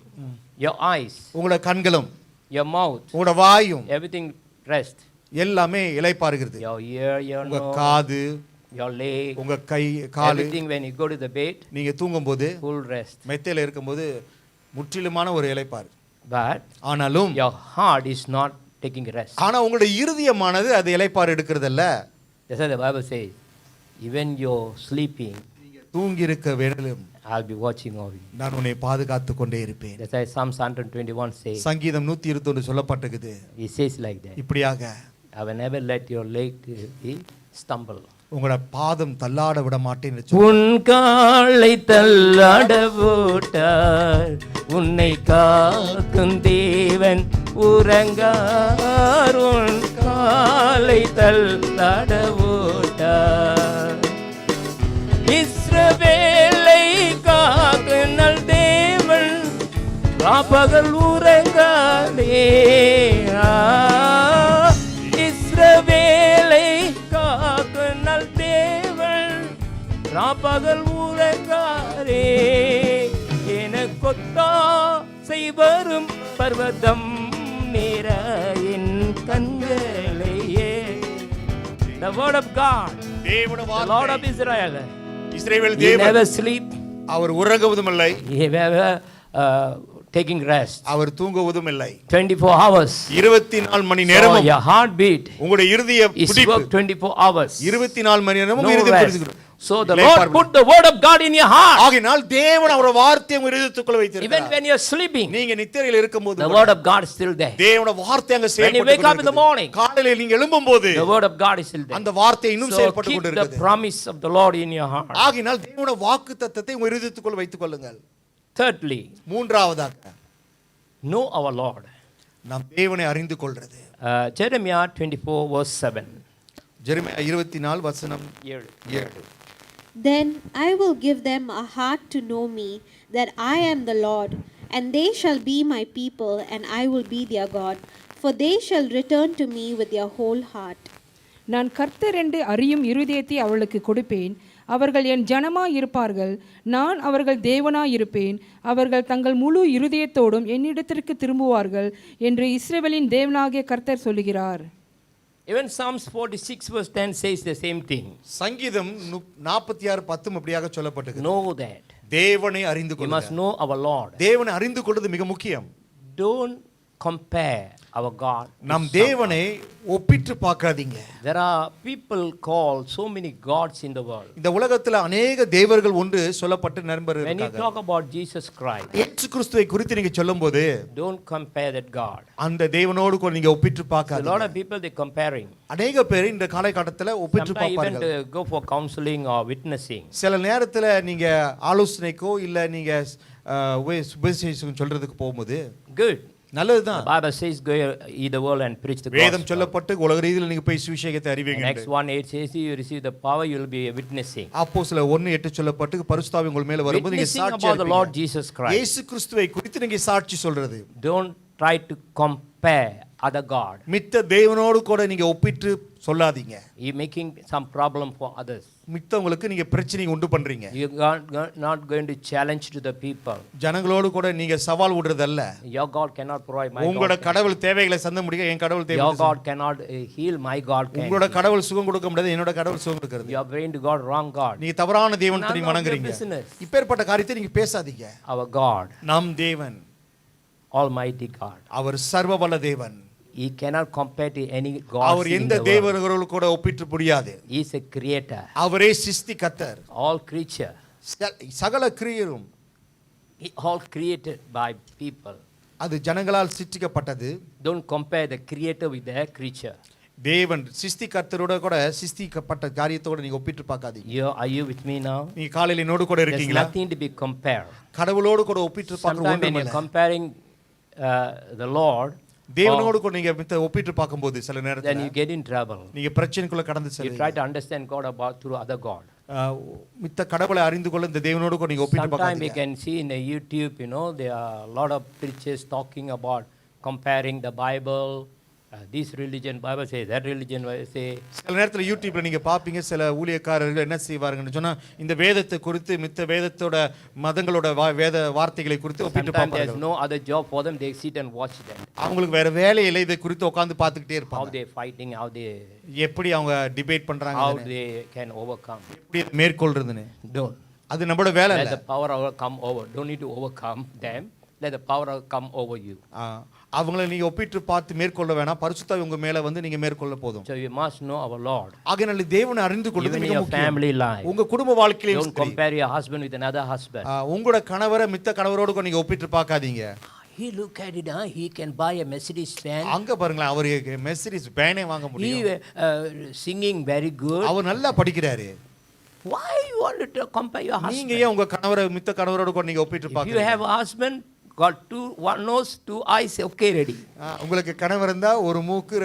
S5: Your eyes,
S6: உங்களோட கண்களும்
S5: your mouth,
S6: உங்களோட வாயும்
S5: everything rest.
S6: எல்லாமே இளைப்பாறுகிறது.
S5: Your ear, your
S6: உங்க
S5: nose,
S6: காது,
S5: your leg,
S6: உங்க கை, கால்,
S5: everything when you go to the bed,
S6: நீங்க தூங்கும்போது
S5: full rest.
S6: மெத்தையில இருக்கும்போது முற்றிலுமான ஒரு இளைப்பாறு.
S5: But
S6: ஆனாலும்
S5: your heart is not taking rest.
S6: ஆனா உங்களுடைய இருதயமானது அது இளைப்பாறு எடுக்கிறதல்ல.
S5: That's why the Bible says, even you're sleeping,
S6: தூங்கி இருக்க வேளையிலும்
S5: I'll be watching over you.
S6: நான் உன்னை பாதுகாத்து கொண்டே இருப்பேன்.
S5: That's why Psalm 121 says,
S6: சங்கீதம் 121 சொல்லப்பட்டிருக்குது.
S5: it says like that.
S6: இப்படியாக
S5: I will never let your leg be stumble.
S6: உங்களோட பாதம் தள்ளாட விட மாட்டேன்னு
S5: உன் காலை தள்ளாட போட்டார், உன்னை காக்கும் தேவன் உறங்கார். உன் காலை தள்ளாட போட்டார், இஸ்ரவேலை காக்குனல் தேவன் ராப்பகல் உறங்காதே. இஸ்ரவேலை காக்குனல் தேவன் ராப்பகல் உறங்காரே. என கொத்தாசை வரும் பர்வதம் நிற என் கண்களையே. The word of God, the Lord of Israel,
S6: Israel
S5: he
S6: தேவன்
S5: never sleep,
S6: அவர் உறங்குவதும் இல்லை,
S5: he never taking rest.
S6: அவர் தூங்குவதும் இல்லை.
S5: 24 hours.
S6: 24 மணி
S5: So
S6: நேரமும்
S5: your heartbeat
S6: உங்களுடைய இருதய
S5: is
S6: துடிப்பு
S5: work 24 hours.
S6: 24 மணி நேரமும்
S5: No
S6: இருதயம்
S5: rest.
S6: துடிக்குது.
S5: So the Lord put the word of God in your heart.
S6: ஆகையால் தேவன் அவருடைய வார்த்தையை உங்கள் இருதயத்துக்குள்ள
S5: Even
S6: வைத்திருக்கிறார்.
S5: when you're sleeping,
S6: நீங்க நித்திரையில் இருக்கும்போது
S5: the word of God is still there.
S6: தேவனுடைய வார்த்தை அங்க
S5: When you wake up in the morning,
S6: காலையில் நீங்க எழும்பும்போது
S5: the word of God is still there.
S6: அந்த வார்த்தை இன்னும்
S5: So
S6: செயல்பட்டு
S5: keep the
S6: கொண்டிருக்கிறது.
S5: promise of the Lord in your heart.
S6: ஆகையால் தேவனுடைய வாக்குத்தத்தத்தை உங்கள் இருதயத்துக்குள்ள வைத்துக் கொள்ளுங்கள்.
S5: Thirdly,
S6: மூன்றாவதாக
S5: know our Lord.
S6: நாம் தேவனை அறிந்து கொள்றது.
S5: Jeremiah 24 verse 7.
S6: ஜெரமியா 24 வசனம் 7.
S2: Then I will give them a heart to know me, that I am the Lord, and they shall be my people, and I will be their God, for they shall return to me with their whole heart.
S7: நான் கர்த்தர் என்று அறியும் இருதயத்தை அவளுக்கு கொடுப்பேன். அவர்கள் என் ஜனமாய் இருப்பார்கள், நான் அவர்கள் தேவனாய் இருப்பேன். அவர்கள் தங்கள் முழு இருதயத்தோடும் என்னிடத்திற்கு திரும்புவார்கள் என்று இஸ்ரவேலின் தேவனாகிய கர்த்தர் சொல்லுகிறார்.
S5: Even Psalms 46 verse 10 says the same thing.
S6: சங்கீதம் 46:10 அப்படியாக சொல்லப்பட்டிருக்கு.
S5: Know that.
S6: தேவனை அறிந்து
S5: You must
S6: கொள்ளுங்கள்.
S5: know our Lord.
S6: தேவனை அறிந்து கொள்வது மிக முக்கியம்.
S5: Don't compare our God. is
S6: நம்
S5: someone.
S6: தேவனை ஒப்பிட்டு பார்க்காதீங்க.
S5: There are people called so many gods in the world.
S6: இந்த உலகத்துல அநேக தேவர்கள் ஒன்று சொல்லப்பட்டு நண்பர்
S5: When you
S6: இருக்காங்க.
S5: talk about Jesus Christ,
S6: இயேசு கிறிஸ்துவை குறித்து நீங்க சொல்லும்போது
S5: don't compare that God.
S6: அந்த தேவனோடு கூட நீங்க ஒப்பிட்டு
S5: A lot
S6: பார்க்காதீங்க.
S5: of people they comparing.
S6: அநேக பேர் இந்த காலகட்டத்துல ஒப்பிட்டு
S5: Sometimes even
S6: பார்ப்பார்கள்.
S5: to go for counseling or witnessing.
S6: சில நேரத்துல நீங்க ஆலோசனைக்கோ இல்ல நீங்க சுபசேஷம் சொல்றதுக்கு போகும்போது
S5: Good.
S6: நல்லதுதான்.
S5: The Bible says go ye the world and preach the
S6: வேதம்
S5: gospel.
S6: சொல்லப்பட்டு உலக ரீதியில் நீங்க போய் சுவிசேஷத்தை அறிவீங்க.
S5: Acts 1:8 says you receive the power, you will be witnessing.
S6: அப்போஸ்தலர் 1:8 சொல்லப்பட்டு பரிசுத்தாவி உங்கள் மேல வரும்போது நீங்க
S5: Witnessing
S6: சாட்சி
S5: about the Lord
S6: அளிப்பீங்க.
S5: Jesus Christ.
S6: இயேசு கிறிஸ்துவை குறித்து நீங்க சாட்சி சொல்றது.
S5: Don't try to compare other God.
S6: மித்த தேவனோடு கூட நீங்க ஒப்பிட்டு சொல்லாதீங்க.
S5: You making some problem for others.
S6: மித்தவங்களுக்கு நீங்க பிரச்சனை உண்டு பண்றீங்க.
S5: You are not going to challenge to the people.
S6: ஜனங்களோடு கூட நீங்க சவால் விடுறதல்ல.
S5: Your God cannot provide my
S6: உங்களோட
S5: God.
S6: கடவுள் தேவைகளை சந்த முடியும், என் கடவுள்
S5: Your
S6: தேவைகளை
S5: God cannot heal, my God can.
S6: உங்களோட கடவுள் சுகம் கொடுக்க முடியாது, என்னோட கடவுள் சுகம் கொடுக்கிறது.
S5: You are praying to God, wrong God.
S6: நீங்க தவறான தேவனை
S5: None of your
S6: வணங்குறீங்க.
S5: business.
S6: இப்பேற்பட்ட காரியத்தை நீங்க பேசாதீங்க.
S5: Our God,
S6: நம் தேவன்
S5: Almighty God.
S6: அவர் சர்வவல்ல தேவன்.
S5: He cannot compare to any God.
S6: அவர் எந்த தேவர்களோடு கூட ஒப்பிட்டு முடியாது.
S5: He is a creator.
S6: அவரே சிருஷ்டிகர்த்தர்.
S5: All creature.
S6: சகல கிரியரும்
S5: All created by people.
S6: அது ஜனங்களால் சிருஷ்டிக்கப்பட்டது.
S5: Don't compare the creator with the creature.
S6: தேவன் சிருஷ்டிகர்த்தரோட கூட சிருஷ்டிக்கப்பட்ட காரியத்தோட நீங்க ஒப்பிட்டு பார்க்காதீங்க.
S5: Are you with me now?
S6: நீங்க காலையில என்னோடு கூட
S5: There's
S6: இருக்கீங்களா?
S5: nothing to be compared.
S6: கடவுளோடு கூட ஒப்பிட்டு பார்க்கறது
S5: Sometimes when
S6: ஒண்ணுமே
S5: you're
S6: இல்ல.
S5: comparing the Lord,
S6: தேவனோடு கூட நீங்க ஒப்பிட்டு பார்க்கும்போது சில
S5: then
S6: நேரத்துல
S5: you get in trouble.
S6: நீங்க பிரச்சனைக்குள்ள கடந்து
S5: You
S6: செல்வீங்க.
S5: try to understand God about through other God.
S6: மித்த கடவுளை அறிந்து கொள்ள இந்த தேவனோடு கூட நீங்க ஒப்பிட்டு
S5: Sometimes we
S6: பார்க்காதீங்க.
S5: can see in the YouTube, there are a lot of preachers talking about comparing the Bible. This religion, Bible says, that religion, say.
S6: சில நேரத்துல யூடியூப்ல நீங்க பாப்பீங்க, சில ஊழியக்காரர்கள் என்ன செய்வாங்கன்னு சொன்னா இந்த வேதத்தை குறித்து மித்த வேதத்தோட மதங்களோட வேத வார்த்தைகளை குறித்து ஒப்பிட்டு
S5: Sometimes there's
S6: பார்ப்பாங்க.
S5: no other job for them. They sit and watch them.
S6: அவங்களுக்கு வேற வேலை இல்லை, இதை குறித்து உட்கார்ந்து பார்த்துக்கிட்டே
S5: How
S6: இருப்பாங்க.
S5: they fighting, how they
S6: எப்படி அவங்க டிபேட் பண்றாங்க,
S5: how they can overcome.
S6: எப்படி மேற்கொள்றதுன்னு.
S5: Don't.
S6: அது நம்மளோட வேலை
S5: Let
S6: இல்ல.
S5: the power come over. Don't need to overcome them. Let the power come over you.
S6: அவங்கள நீங்க ஒப்பிட்டு பார்த்து மேற்கொள்ள வேணாம், பரிசுத்தாவி உங்க மேல வந்து நீங்க மேற்கொள்ள போதும்.
S5: So you must know our Lord.
S6: ஆகையால் தேவனை அறிந்து கொள்வது
S5: Even in
S6: மிக
S5: your
S6: முக்கியம்.
S5: family life.
S6: உங்க குடும்ப வாழ்க்கையிலும்
S5: Don't compare your husband with another husband.
S6: உங்களோட கணவரை மித்த கணவரோடு கூட நீங்க ஒப்பிட்டு பார்க்காதீங்க.
S5: He look at it, he can buy a Mercedes van.
S6: அங்க பாருங்களேன், அவர் மெர்சிடிஸ் வேனே வாங்க
S5: He
S6: முடியும்.
S5: singing very good.
S6: அவர் நல்லா படிக்கிறாரு.
S5: Why you want to compare your
S6: நீங்க
S5: husband?
S6: ஏன் உங்க கணவரை மித்த கணவரோடு கூட நீங்க ஒப்பிட்டு
S5: If you
S6: பார்க்கறீங்க?
S5: have a husband, got one nose, 2 eyes, okay, ready.
S6: உங்களுக்கு கணவர் இருந்தா ஒரு மூக்கு,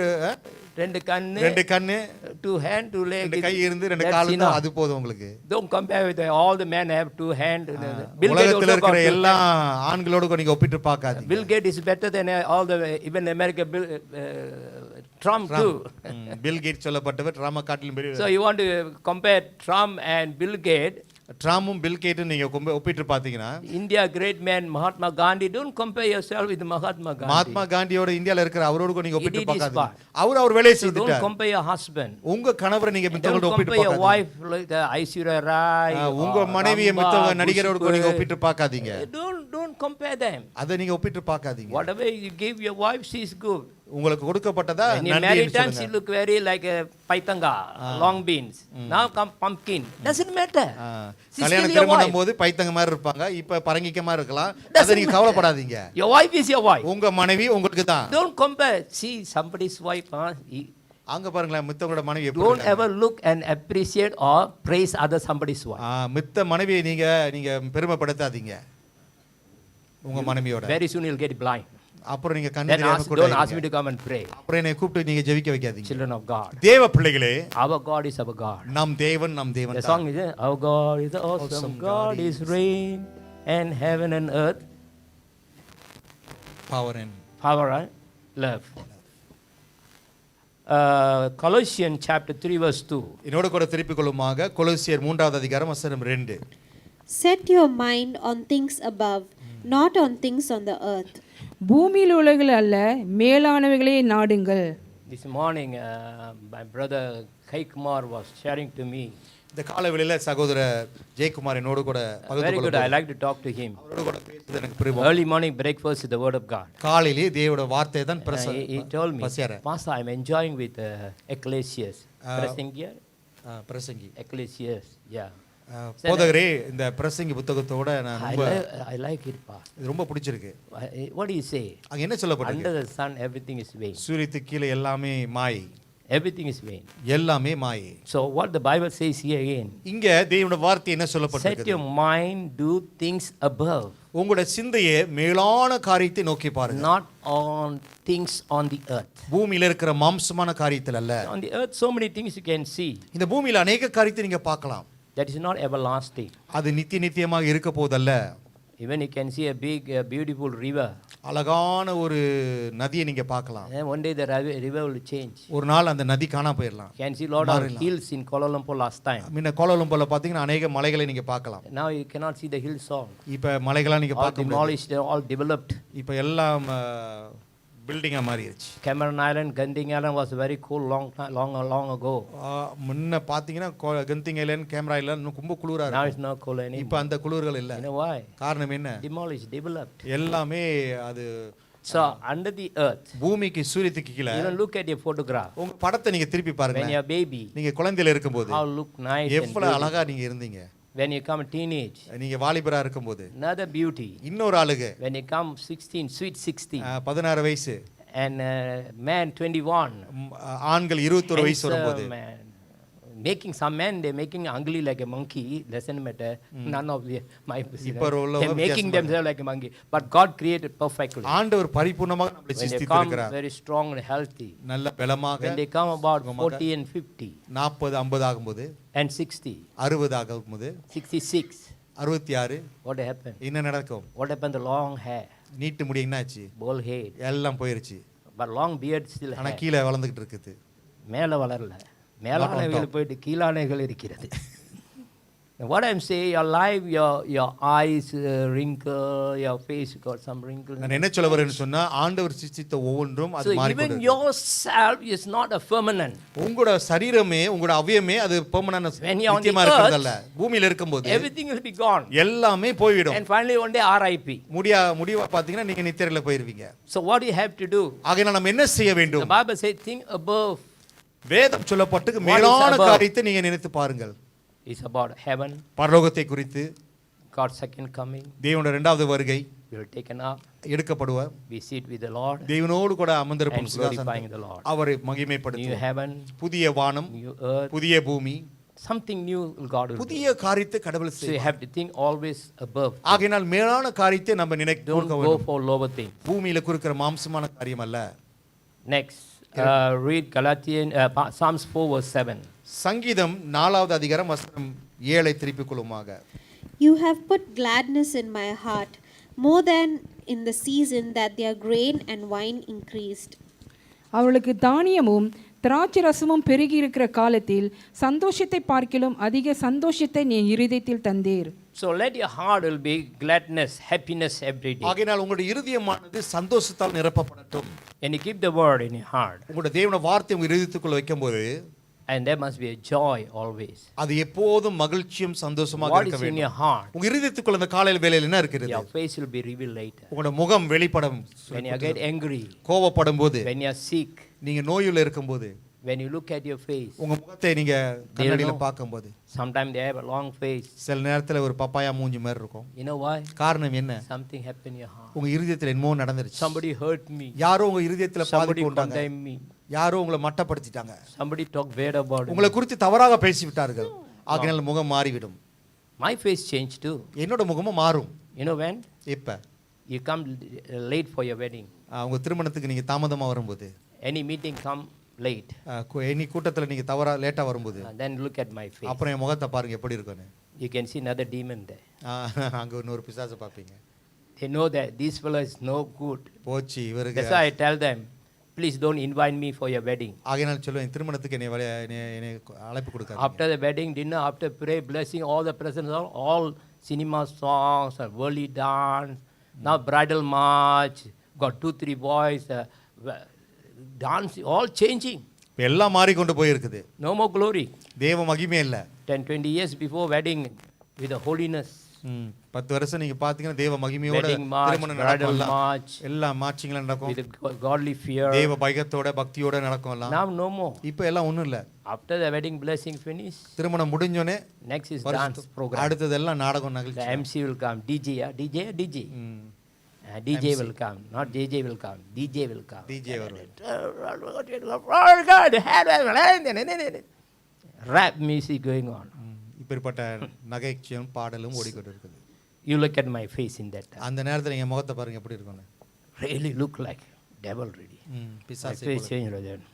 S5: ரெண்டு கண்ணு,
S6: 2 கண்ணு,
S5: 2 hand, 2 leg.
S6: 2 கை இருந்து 2
S5: That's
S6: கால் இருந்தா
S5: enough.
S6: அது போதும் உங்களுக்கு.
S5: Don't compare with all the men have 2 hand. Bill Gates
S6: உலகத்துல
S5: also
S6: இருக்கிற
S5: got 2
S6: எல்லா
S5: hand.
S6: ஆண்களோடு கூட நீங்க ஒப்பிட்டு பார்க்காதீங்க.
S5: Bill Gates is better than all the even America Trump too.
S6: Bill Gates சொல்லப்பட்டவர் ட்ராமா காட்டிலும் பெரிய.
S5: So you want to compare Trump and Bill Gates?
S6: ட்ராமும் பில் கேட்டும் நீங்க ஒப்பிட்டு பார்த்தீங்கன்னா,
S5: India great man Mahatma Gandhi. Don't compare yourself with Mahatma Gandhi.
S6: Mahatma காந்தியோட இந்தியால இருக்கிற அவரோடு கூட நீங்க
S5: He
S6: ஒப்பிட்டு
S5: did his
S6: பார்க்காதீங்க. அவர் வேலையை
S5: So don't
S6: செய்துட்டார்.
S5: compare your husband.
S6: உங்க கணவரை நீங்க
S5: Don't
S6: மித்தவங்களோட ஒப்பிட்டு
S5: compare your
S6: பார்க்காதீங்க.
S5: wife like Aishwarya Rai.
S6: உங்க
S5: or
S6: மனைவியை
S5: Ramba,
S6: மித்தவங்க நடிகரோடு கூட நீங்க
S5: Kushbu.
S6: ஒப்பிட்டு பார்க்காதீங்க.
S5: Don't compare them.
S6: அதை நீங்க ஒப்பிட்டு பார்க்காதீங்க.
S5: Whatever you give your wife, she is good.
S6: உங்களுக்கு கொடுக்கப்பட்டதா
S5: When you
S6: நன்றி
S5: marry
S6: என்று
S5: time, she
S6: சொல்லுங்க.
S5: look very like a paitanga, long beans. Now come pumpkin. Doesn't matter. She's
S6: கல்யாணம்
S5: still your
S6: திருமணம்
S5: wife.
S6: போது பைத்தங்க மாதிரி இருப்பாங்க, இப்ப பரங்கிக்க மாதிரி இருக்கலாம்.
S5: Doesn't
S6: அதை நீங்க கவலைப்படாதீங்க.
S5: Your wife is your wife.
S6: உங்க மனைவி உங்களுக்கு தான்.
S5: Don't compare. See somebody's wife.
S6: அங்க பாருங்களேன், மித்தவங்களோட மனைவி எப்படி
S5: Don't
S6: இருக்காங்க.
S5: ever look and appreciate or praise other somebody's wife.
S6: மித்த மனைவியை நீங்க பெருமைப்படுத்தாதீங்க உங்க மனைவியோட.
S5: Very soon you'll get blind.
S6: அப்புறம் நீங்க கண்ணு
S5: Then
S6: தெரியாம கூட
S5: don't ask me to come and pray.
S6: அப்புறம் என்னை கூப்பிட்டு நீங்க ஜெபிக்க வைக்காதீங்க.
S5: Children of God.
S6: தேவ பிள்ளைகளே,
S5: Our God is our God.
S6: நம் தேவன்
S5: The
S6: தான்.
S5: song is Our God is awesome. God is rain and heaven and earth.
S6: Power and
S5: Power and love. Colossians chapter 3 verse 2.
S6: என்னோட கூட திருப்பிக் கொள்ளுமாக கொலோசியர் 3வது அதிகாரம் வசனம் 2.
S2: Set your mind on things above, not on things on the earth.
S7: பூமியில் உலகில் அல்ல, மேலானவைகளே நாடுங்கள்.
S5: This morning, my brother Kai Kumar was sharing to me.
S6: இந்த காலவெளியில சகோதரர் ஜெயக்குமார் என்னோடு கூட பகிர்ந்து
S5: Very good. I
S6: கொள்ள
S5: like to talk to him.
S6: அவரோடு கூட பேசுறது எனக்கு பிரியம்.
S5: Early morning breakfast is the word of God.
S6: காலையிலே தேவனுடைய வார்த்தை தான்
S5: He told me,
S6: பசியார
S5: Pastor, I'm enjoying with Ecclesiastes. Presengier?
S6: பிரசங்கி
S5: Ecclesiastes, yeah.
S6: போதகரே இந்த பிரசங்கி புத்தகத்தோட நான் ரொம்ப
S5: I like it, Pastor.
S6: இது ரொம்ப பிடிச்சிருக்கு.
S5: What do you say?
S6: அங்க என்ன சொல்லப்பட்டிருக்கு?
S5: Under the sun, everything is vain.
S6: சூரியத்துக்கு கீழே எல்லாமே மாயை.
S5: Everything is vain.
S6: எல்லாமே மாயை.
S5: So what the Bible says here again,
S6: இங்க தேவனுடைய வார்த்தை என்ன
S5: set
S6: சொல்லப்பட்டிருக்கு?
S5: your mind, do things above,
S6: உங்களுடைய சிந்தையை மேலான காரியத்தை நோக்கி பாருங்க.
S5: not on things on the earth.
S6: பூமியில இருக்கிற மாம்சமான காரியத்தில் அல்ல.
S5: On the earth, so many things you can see.
S6: இந்த பூமியில அநேக காரியத்தை நீங்க பார்க்கலாம்.
S5: That is not everlasting.
S6: அது நித்தியமாக இருக்க போதல்ல.
S5: Even you can see a big, beautiful river.
S6: அழகான ஒரு நதியை நீங்க பார்க்கலாம்.
S5: And one day the river will change.
S6: ஒரு நாள் அந்த நதி காணாம போயிடலாம்.
S5: You can see lot of hills in Kuala Lumpur last time.
S6: முன்ன கோலாலம்பூர்ல பாத்தீங்கன்னா அநேக மலைகளை நீங்க பார்க்கலாம்.
S5: Now you cannot see the hills all.
S6: இப்ப மலைகளா நீங்க
S5: All
S6: பார்க்க முடியாது.
S5: demolished, they're all developed.
S6: இப்ப எல்லாம் பில்டிங்கா மாறிடுச்சு.
S5: Cameron Island, Genting Island was very cool long ago.
S6: முன்ன பாத்தீங்கன்னா கந்திங் ஐலண்ட், கேமரா ஐலண்ட் ரொம்ப குளிரா
S5: Now
S6: இருக்கு.
S5: it's not cool anymore.
S6: இப்ப அந்த குளிர்கள் இல்ல.
S5: You know why?
S6: காரணம் என்ன?
S5: Demolished, developed.
S6: எல்லாமே அது
S5: So under the earth,
S6: பூமிக்கு சூரியத்துக்கு கீழே
S5: even look at your photograph.
S6: உங்க படத்தை நீங்க திருப்பி
S5: When
S6: பாருங்க.
S5: you're a baby,
S6: நீங்க குழந்தையில இருக்கும்போது
S5: how look nice and
S6: எவ்வளவு
S5: beautiful.
S6: அழகா நீங்க இருந்தீங்க.
S5: When you come teenage,
S6: நீங்க வாலிபரா இருக்கும்போது
S5: another beauty.
S6: இன்னொரு ஆளுக
S5: When you come 16, sweet 16,
S6: 16 வயசு
S5: and man 21.
S6: ஆண்கள் 21 வயசு வரும்போது
S5: Man. Making some men, they're making ugly like a monkey. Doesn't matter. None of my
S6: இப்ப உள்ளவங்க
S5: they're making themselves like a monkey. But God created perfectly.
S6: ஆண்டவர் பரிபூர்ணமாக நம்மை
S5: When they come
S6: சிருஷ்டித்திருக்கிறார்.
S5: very strong and healthy.
S6: நல்ல பலமாக
S5: When they come about 40 and 50
S6: 40 50 ஆகும்போது
S5: and 60,
S6: 60 ஆகும்போது
S5: 66,
S6: 66
S5: what happened?
S6: என்ன நடக்கும்?
S5: What happened to long hair,
S6: நீட்டு முடி என்னாச்சு?
S5: bald head,
S6: எல்லாம் போயிருச்சு.
S5: but long beard still
S6: ஆனா
S5: hair.
S6: கீழே வளர்ந்துகிட்டு இருக்குது.
S5: மேலே வளரல, மேலானவைகள் போயிட்டு கீழானைகள் இருக்கிறது. What I'm saying, your life, your eyes wrinkle, your face got some wrinkles.
S6: நான் என்ன சொல்ல வரேன்னு சொன்னா ஆண்டவர் சிருஷ்டித்த ஒவ்வொன்றும்
S5: So
S6: அது
S5: even
S6: மாறிக்கொண்டே
S5: yourself is not a permanent.
S6: உங்களோட சரீரமே உங்களோட அவயமே அது permanent
S5: When you're on the
S6: நித்தியமா இருக்கிறதல்ல. பூமியில இருக்கும்போது
S5: Everything will be gone.
S6: எல்லாமே போய்விடும்.
S5: And finally one day RIP.
S6: முடிவா பாத்தீங்கன்னா நீங்க நித்திரையில போயிருவீங்க.
S5: So what do you have to do?
S6: ஆகையால் நம்ம என்ன செய்ய
S5: The
S6: வேண்டும்?
S5: Bible says think above.
S6: வேதம் சொல்லப்பட்டு
S5: What is
S6: மேலான
S5: above?
S6: காரியத்தை நீங்க நினைத்து பாருங்கள்.
S5: It's about heaven,
S6: பரலோகத்தை குறித்து,
S5: God's second coming.
S6: தேவனுடைய இரண்டாவது வருகை,
S5: We will taken up.
S6: எடுக்கப்படுவார்,
S5: We sit with the Lord
S6: தேவனோடு கூட
S5: and
S6: அமர்ந்திருப்போம்
S5: glorifying the Lord.
S6: அவரை
S5: New
S6: மகிமைப்படுத்துவோம்.
S5: heaven,
S6: புதிய வானம்,
S5: new earth,
S6: புதிய பூமி,
S5: something new God will do.
S6: புதிய காரியத்தை கடவுள்
S5: So you
S6: செய்வார்.
S5: have to think always above.
S6: ஆகையினால் மேலான காரியத்தை நம்ம
S5: Don't
S6: நினைக்க
S5: go
S6: வேண்டும்.
S5: for lower things.
S6: பூமியில குறிக்கிற மாம்சமான காரியம் அல்ல.
S5: Next, read Psalms 4 verse 7.
S6: சங்கீதம் 4வது அதிகாரம் வசனம் 7 திருப்பிக் கொள்ளுமாக.
S2: You have put gladness in my heart, more than in the season that their grain and wine increased.
S7: அவளுக்கு தானியமும் திராட்சை ரசமும் பெருகி இருக்கிற காலத்தில் சந்தோஷத்தை பார்க்கிலும் அதிக சந்தோஷத்தை நீ இருதயத்தில் தந்தீர்.
S5: So let your heart will be gladness, happiness every day.
S6: ஆகையினால் உங்களுடைய இருதயமானது சந்தோஷத்தால் நிரப்பப்படட்டும்.
S5: And you keep the word in your heart.
S6: உங்களுடைய தேவனுடைய வார்த்தை உங்க இருதயத்துக்குள்ள வைக்கும்போது
S5: And there must be a joy always.
S6: அது எப்போதும் மகிழ்ச்சியும் சந்தோஷமாக
S5: What
S6: இருக்க
S5: is in
S6: வேண்டும்.
S5: your heart?
S6: உங்க இருதயத்துக்குள்ள அந்த காலையில வேளையில என்ன இருக்குது?
S5: Your face will be revealed later.
S6: உங்களுடைய முகம் வெளிப்படும்.
S5: When you get angry,
S6: கோபப்படும் போது,
S5: when you are sick,
S6: நீங்க நோயுல இருக்கும்போது,
S5: when you look at your face,
S6: உங்க முகத்தை நீங்க கண்ணாடியில
S5: know.
S6: பார்க்கும்போது,
S5: sometimes they have a long face.
S6: சில நேரத்துல ஒரு பப்பாயா மூஞ்சி மாதிரி இருக்கும்.
S5: You know why?
S6: காரணம் என்ன?
S5: Something happened in your heart.
S6: உங்க இருதயத்துல என்னமோ நடந்துருச்சு.
S5: Somebody hurt me.
S6: யாரோ உங்க இருதயத்துல
S5: Somebody
S6: பாதிப்பு உண்டாங்க.
S5: condemned me.
S6: யாரோ உங்களை மட்டப்படுத்திட்டாங்க.
S5: Somebody talked bad about
S6: உங்களை
S5: me.
S6: குறித்து தவறாக பேசிவிட்டார்கள். ஆகையால் முகம் மாறிவிடும்.
S5: My face changed too.
S6: என்னோட முகமும் மாறும்.
S5: You know when?
S6: இப்ப
S5: You come late for your wedding.
S6: உங்க திருமணத்துக்கு நீங்க தாமதமா வரும்போது,
S5: Any meeting come late.
S6: Any கூட்டத்துல நீங்க லேட்டா வரும்போது,
S5: Then look at my face.
S6: அப்புறம் என் முகத்தை பாருங்க எப்படி இருக்குன்னு.
S5: You can see another demon there.
S6: அங்க இன்னொரு பிசாசை பார்ப்பீங்க.
S5: They know that this fellow is no good.
S6: போச்சு இவருக்கு.
S5: That's why I tell them, please don't invite me for your wedding.
S6: ஆகையால் சொல்லுவேன் திருமணத்துக்கு என்னை அழைப்பு கொடுக்காதீங்க.
S5: After the wedding dinner, after prayer, blessing, all the presents, all cinema songs, worldly dance, now bridal march, got 2-3 boys, dancing, all changing.
S6: எல்லாம் மாறிக்கொண்டு போயிருக்குது.
S5: No more glory.
S6: தேவ மகிமை இல்ல.
S5: 10, 20 years before wedding with the holiness.
S6: 10 வருஷம் நீங்க பாத்தீங்கன்னா தேவ மகிமையோட
S5: Wedding march,
S6: திருமணம்
S5: bridal
S6: நடக்கும் எல்லாம்.
S5: march,
S6: எல்லாம் மார்ச்சிங்ல நடக்கும்.
S5: with godly fear.
S6: தேவ பயத்தோட பக்தியோட நடக்கும் எல்லாம்.
S5: Now no more.
S6: இப்போ எல்லாம் ஒண்ணும் இல்ல.
S5: After the wedding blessing finish,
S6: திருமணம் முடிஞ்சோனே
S5: next is dance program.
S6: அடுத்ததெல்லாம் நாடகம்
S5: The
S6: நிகழ்ச்சி.
S5: MC will come. DJ, DJ. DJ will come. Not JJ will come. DJ will come.
S6: DJ வருவார்.
S5: Oh God, rap music going on.
S6: இப்படிப்பட்ட நகைச்சுவையும் பாடலும் ஓடிக்கொண்டு இருக்குது.
S5: You look at my face in that time.
S6: அந்த நேரத்துல என் முகத்தை பாருங்க எப்படி இருக்கும்னு.
S5: Really look like devil really. My
S6: பிசாசு
S5: face changed like that.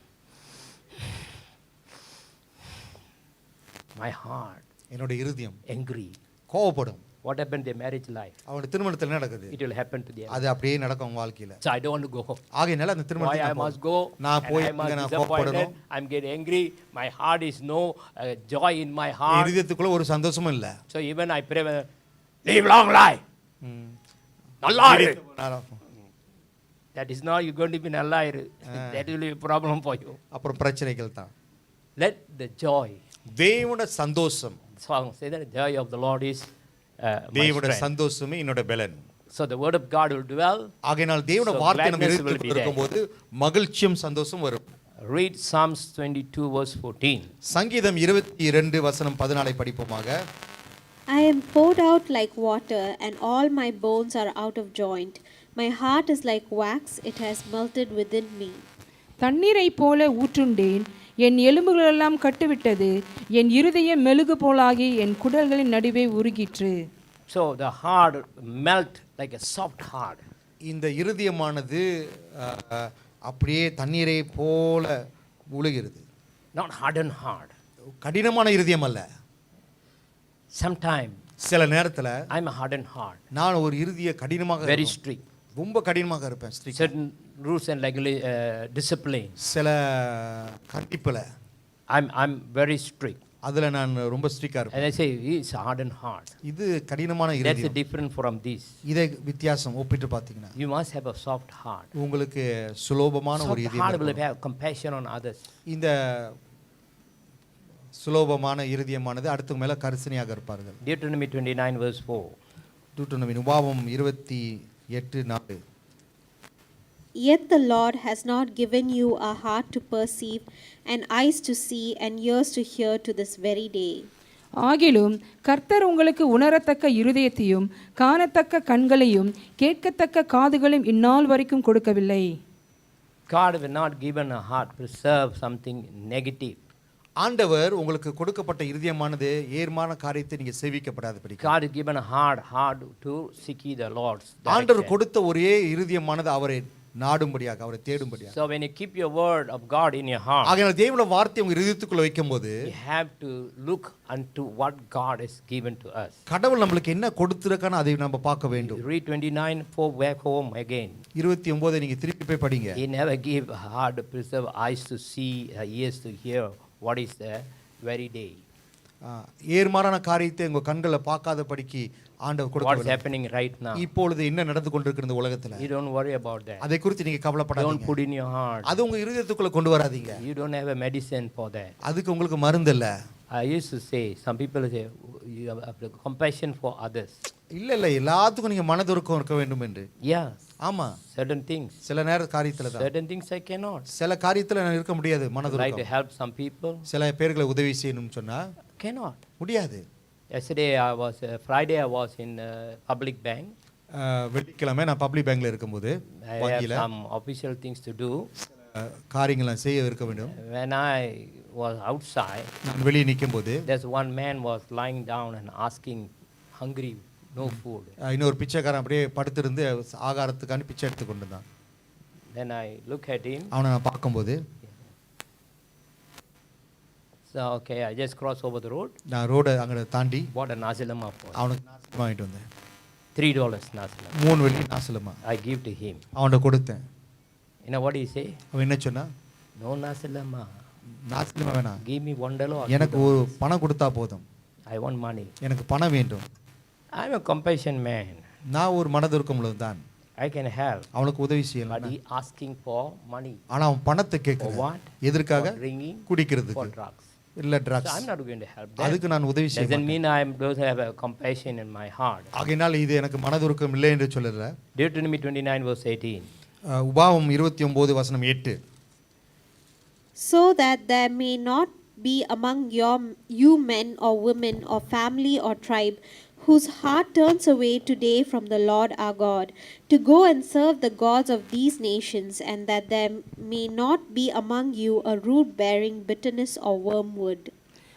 S5: My heart
S6: என்னோட இருதயம்
S5: angry.
S6: கோவப்படும்.
S5: What happened to their marriage life?
S6: அவனுடைய திருமணத்துல என்ன நடக்குது?
S5: It will happen to their.
S6: அது அப்படியே நடக்கும் அவங்க வாழ்க்கையில.
S5: So I don't want to go home.
S6: ஆகையினால அந்த
S5: Why I
S6: திருமணத்துக்கு
S5: must go?
S6: நான்
S5: and
S6: போய்
S5: I must
S6: அங்க நான்
S5: disappointed.
S6: கோவப்படணும்.
S5: I'm getting angry. My heart is no joy in my heart.
S6: இருதயத்துக்குள்ள ஒரு சந்தோஷமும் இல்ல.
S5: So even I pray, live long life. நல்லா இரு. That is not you're going to be நல்லா இரு. That will be a problem for you.
S6: அப்புறம் பிரச்சனைகள் தான்.
S5: Let the joy.
S6: தேவனுடைய சந்தோஷம்.
S5: Song say that the joy of the Lord is my
S6: தேவனுடைய
S5: strength.
S6: சந்தோஷமே என்னோட பலன்.
S5: So the word of God will dwell.
S6: ஆகையால் தேவனுடைய
S5: So
S6: வார்த்தை நம்ம
S5: gladness will
S6: இருதயத்துக்குள்ள
S5: be there.
S6: இருக்கும்போது மகிழ்ச்சியும் சந்தோஷம் வரும்.
S5: Read Psalms 22 verse 14.
S6: சங்கீதம் 22 வசனம் 14 படிப்போமாக.
S2: I am poured out like water, and all my bones are out of joint. My heart is like wax, it has melted within me.
S7: தண்ணீரைப் போல ஊற்றுண்டேன், என் எலும்புகளெல்லாம் கட்டுவிட்டது, என் இருதயம் மெழுகு போலாகி என் குடல்களின் நடுவே உருகிற்று.
S5: So the heart melt like a soft heart.
S6: இந்த இருதயமானது அப்படியே தண்ணீரை போல உருகிறது.
S5: Not hardened heart.
S6: கடினமான இருதயம் அல்ல.
S5: Sometimes
S6: சில நேரத்துல
S5: I'm a hardened heart.
S6: நான் ஒரு இருதய கடினமாக
S5: Very
S6: இருப்பேன்.
S5: strict.
S6: ரொம்ப கடினமாக இருப்பேன். strict.
S5: Certain rules and discipline.
S6: சில கண்டிப்புல
S5: I'm very strict.
S6: அதுல நான் ரொம்ப ஸ்ட்ரிக்ட்டா இருப்பேன்.
S5: And I say it's a hardened heart.
S6: இது கடினமான
S5: That's
S6: இருதயம்.
S5: different from this.
S6: இதை வித்தியாசம் ஒப்பிட்டு பாத்தீங்கன்னா
S5: You must have a soft heart.
S6: உங்களுக்கு சுலோபமான ஒரு
S5: Soft heart will
S6: இருதயம்.
S5: have compassion on others.
S6: இந்த சுலோபமான இருதயமானது அடுத்து மேல கரிசனையாக இருப்பார்கள்.
S5: Deuteronomy 29 verse 4.
S6: deuteronomy உபாகமம் 28:4.
S2: Yet the Lord has not given you a heart to perceive, and eyes to see, and ears to hear to this very day.
S7: ஆகிலும் கர்த்தர் உங்களுக்கு உணரத்தக்க இருதயத்தையும் காணத்தக்க கண்களையும் கேட்கத்தக்க காதுகளும் இந்நாள் வரைக்கும் கொடுக்கவில்லை.
S5: God will not given a heart to serve something negative.
S6: ஆண்டவர் உங்களுக்கு கொடுக்கப்பட்ட இருதயமானது ஏர்மான காரியத்தை நீங்க சேவிக்கப்படாதபடி
S5: God has given a heart to seek ye the Lord's
S6: ஆண்டவர்
S5: direction.
S6: கொடுத்த ஒரே இருதயமானது அவரை நாடும்படியாக அவரை தேடும்படியாக.
S5: So when you keep your word of God in your heart,
S6: ஆகையால் தேவனுடைய வார்த்தை உங்க இருதயத்துக்குள்ள வைக்கும்போது
S5: you have to look unto what God has given to us.
S6: கடவுள் நம்மளுக்கு என்ன கொடுத்திருக்கானோ அதை நம்ம பார்க்க வேண்டும்.
S5: Read 29:4 back home again.
S6: 29 நீங்க திருப்பி போய் படிங்க.
S5: He never gave a heart to preserve, eyes to see, ears to hear what is the very day.
S6: ஏர்மாறான காரியத்தை உங்க கண்களை பார்க்காதபடிக்கு ஆண்டவர்
S5: What's
S6: கொடுக்கவில்லை.
S5: happening right now?
S6: இப்பொழுது என்ன நடந்து கொண்டிருக்கிற இந்த உலகத்துல
S5: You don't worry about that.
S6: அதை குறித்து நீங்க
S5: Don't
S6: கவலைப்படாதீங்க.
S5: put in your heart.
S6: அது உங்க இருதயத்துக்குள்ள கொண்டு வராதீங்க.
S5: You don't have a medicine for that.
S6: அதுக்கு உங்களுக்கு மருந்து இல்ல.
S5: I used to say, some people say, you have the compassion for others.
S6: இல்ல இல்ல எல்லாத்துக்கும் நீங்க மனதுருக்கம் இருக்க வேண்டும் என்று.
S5: Yeah,
S6: ஆமா
S5: certain things.
S6: சில நேர காரியத்துல தான்
S5: Certain things I cannot.
S6: சில காரியத்துல நான் இருக்க முடியாது
S5: Try to
S6: மனதுருக்கம்.
S5: help some people.
S6: சில பேர்களை உதவி செய்யணும்னு சொன்னா
S5: Cannot.
S6: முடியாது.
S5: Yesterday Friday I was in public bank.
S6: வெள்ளிக்கிழமை நான் பப்ளிக் பேங்க்ல இருக்கும்போது
S5: I have
S6: வங்கியில
S5: some official things to do.
S6: காரியங்களை செய்ய இருக்க வேண்டும்.
S5: When I was outside,
S6: நான் வெளியே நிக்கும்போது
S5: there's one man was lying down and asking, hungry, no food.
S6: இன்னொரு பிச்சைக்காரன் அப்படியே படுத்திருந்து ஆகாரத்துக்கான பிச்சை எடுத்து கொண்டு இருந்தான்.
S5: Then I look at him.
S6: அவனை நான் பார்க்கும்போது
S5: So okay, I just crossed over the road.
S6: நான் ரோட அங்க தாண்டி
S5: Bought a nasilama for him.
S6: அவனுக்கு நாசலமா வாங்கிட்டு வந்தேன்.
S5: $3 nasilama.
S6: 3 வெள்ளி நாசலமா
S5: I give to him.
S6: அவன்கிட்ட கொடுத்தேன்.
S5: You know what he say?
S6: அவன் என்ன சொன்னா?
S5: No nasilama.
S6: நாசலமா வேணாம்.
S5: Give me $1 or
S6: எனக்கு ஒரு பணம் கொடுத்தா போதும்.
S5: I want money.
S6: எனக்கு பணம் வேண்டும்.
S5: I'm a compassion man.
S6: நான் ஒரு மனதுருக்கம் உள்ளவன்தான்.
S5: I can help.
S6: அவனுக்கு உதவி
S5: But
S6: செய்யலாம்.
S5: he asking for money.
S6: ஆனா அவன் பணத்தை
S5: For
S6: கேட்கிறான்.
S5: what?
S6: எதற்காக?
S5: For drinking. For
S6: குடிக்கிறதுக்கு.
S5: drugs.
S6: இல்ல
S5: So
S6: drugs,
S5: I'm not going to help them.
S6: அதுக்கு நான் உதவி செய்ய
S5: Doesn't
S6: மாட்டேன்.
S5: mean I don't have a compassion in my heart.
S6: ஆகையினால் இது எனக்கு மனதுருக்கம் இல்லை என்று சொல்லல.
S5: Deuteronomy 29 verse 18.
S6: உபாகமம் 29 வசனம் 8.
S2: So that there may not be among you men or women or family or tribe whose heart turns away today from the Lord our God, to go and serve the gods of these nations, and that there may not be among you a root bearing bitterness or wormwood.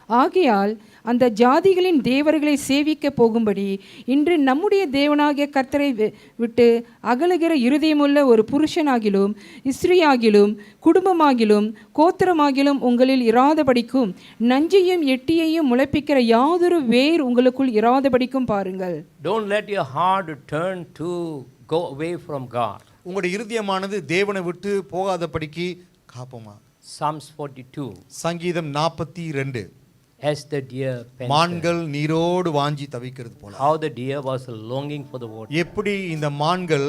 S7: ஆகையால் அந்த ஜாதிகளின் தேவர்களை சேவிக்க போகும்படி இன்று நம்முடைய தேவனாகிய கர்த்தரை விட்டு அகலுகிற இருதயமுள்ள ஒரு புருஷனாகிலும் ஸ்திரீயாகிலும் குடும்பமாகிலும் கோத்திரமாகிலும் உங்களில் இராதபடிக்கும் நஞ்சையும் எட்டியையும் முளைப்பிக்கிற யாதொரு வேர் உங்களுக்குள் இராதபடிக்கும் பாருங்கள்.
S5: Don't let your heart turn to go away from God.
S6: உங்களுடைய இருதயமானது தேவனை விட்டு போகாதபடிக்கு காப்போமா.
S5: Psalms 42.
S6: சங்கீதம் 42.
S5: As the deer panted.
S6: மான்கள் நீரோடு வாஞ்சி தவிக்கிறது போல.
S5: How the deer was longing for the water.
S6: எப்படி இந்த மான்கள்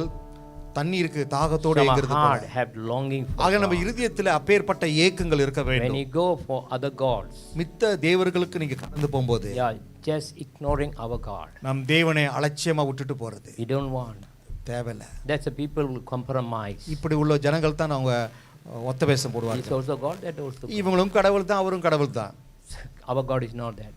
S6: தண்ணீருக்கு தாகத்தோடு
S5: So our
S6: ஏங்குறது
S5: heart
S6: போல.
S5: have longing for
S6: ஆக நம்ம
S5: God.
S6: இருதயத்துல அப்பேற்பட்ட ஏக்கங்கள் இருக்க
S5: When
S6: வேண்டும்.
S5: you go for other gods,
S6: மித்த தேவர்களுக்கு நீங்க கடந்து போகும்போது
S5: you are just ignoring our God.
S6: நம் தேவனை அலட்சியமா விட்டுட்டு போறது
S5: We don't want.
S6: தேவையில்ல.
S5: That's the people who compromise.
S6: இப்படி உள்ள ஜனங்கள் தான் அவங்க ஒத்த வேஷம் போடுவாங்க.
S5: He's also God, that also God.
S6: இவங்களும் கடவுள் தான், அவரும் கடவுள் தான்.
S5: Our God is not that.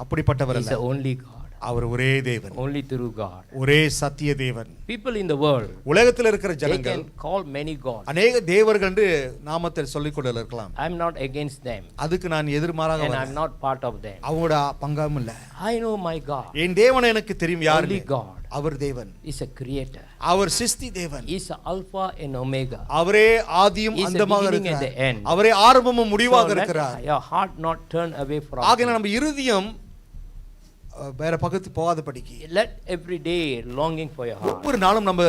S6: அப்படிப்பட்டவர்
S5: He's
S6: அல்ல.
S5: the only God.
S6: அவர் ஒரே தேவன்,
S5: Only true God.
S6: ஒரே சத்திய தேவன்.
S5: People in the world,
S6: உலகத்தில் இருக்கிற
S5: they
S6: ஜனங்கள்
S5: can call many gods.
S6: அநேக தேவர்கள் என்று நாமத்தை சொல்லிக் கொள்ள இருக்கலாம்.
S5: I'm not against them.
S6: அதுக்கு நான் எதிர்மாறாக
S5: And
S6: வரல.
S5: I'm not part of them.
S6: அவங்களோட பங்காவும் இல்ல.
S5: I know my God.
S6: என் தேவன் எனக்கு தெரியும் யாரு.
S5: Only God.
S6: அவர் தேவன்,
S5: He's a creator.
S6: அவர் சிருஷ்டி தேவன்.
S5: He's a Alpha and Omega.
S6: அவரே ஆதியும்
S5: He's the
S6: அந்தமாக
S5: beginning and
S6: இருக்கிறார்.
S5: the end.
S6: அவரே ஆரம்பமும் முடிவாக
S5: So let
S6: இருக்கிறார்.
S5: your heart not turn away from
S6: ஆகையால்
S5: Him.
S6: நம்ம இருதயம் வேற பக்கத்து போகாதபடிக்கு
S5: Let every day longing for your heart.
S6: ஒவ்வொரு நாளும் நம்ம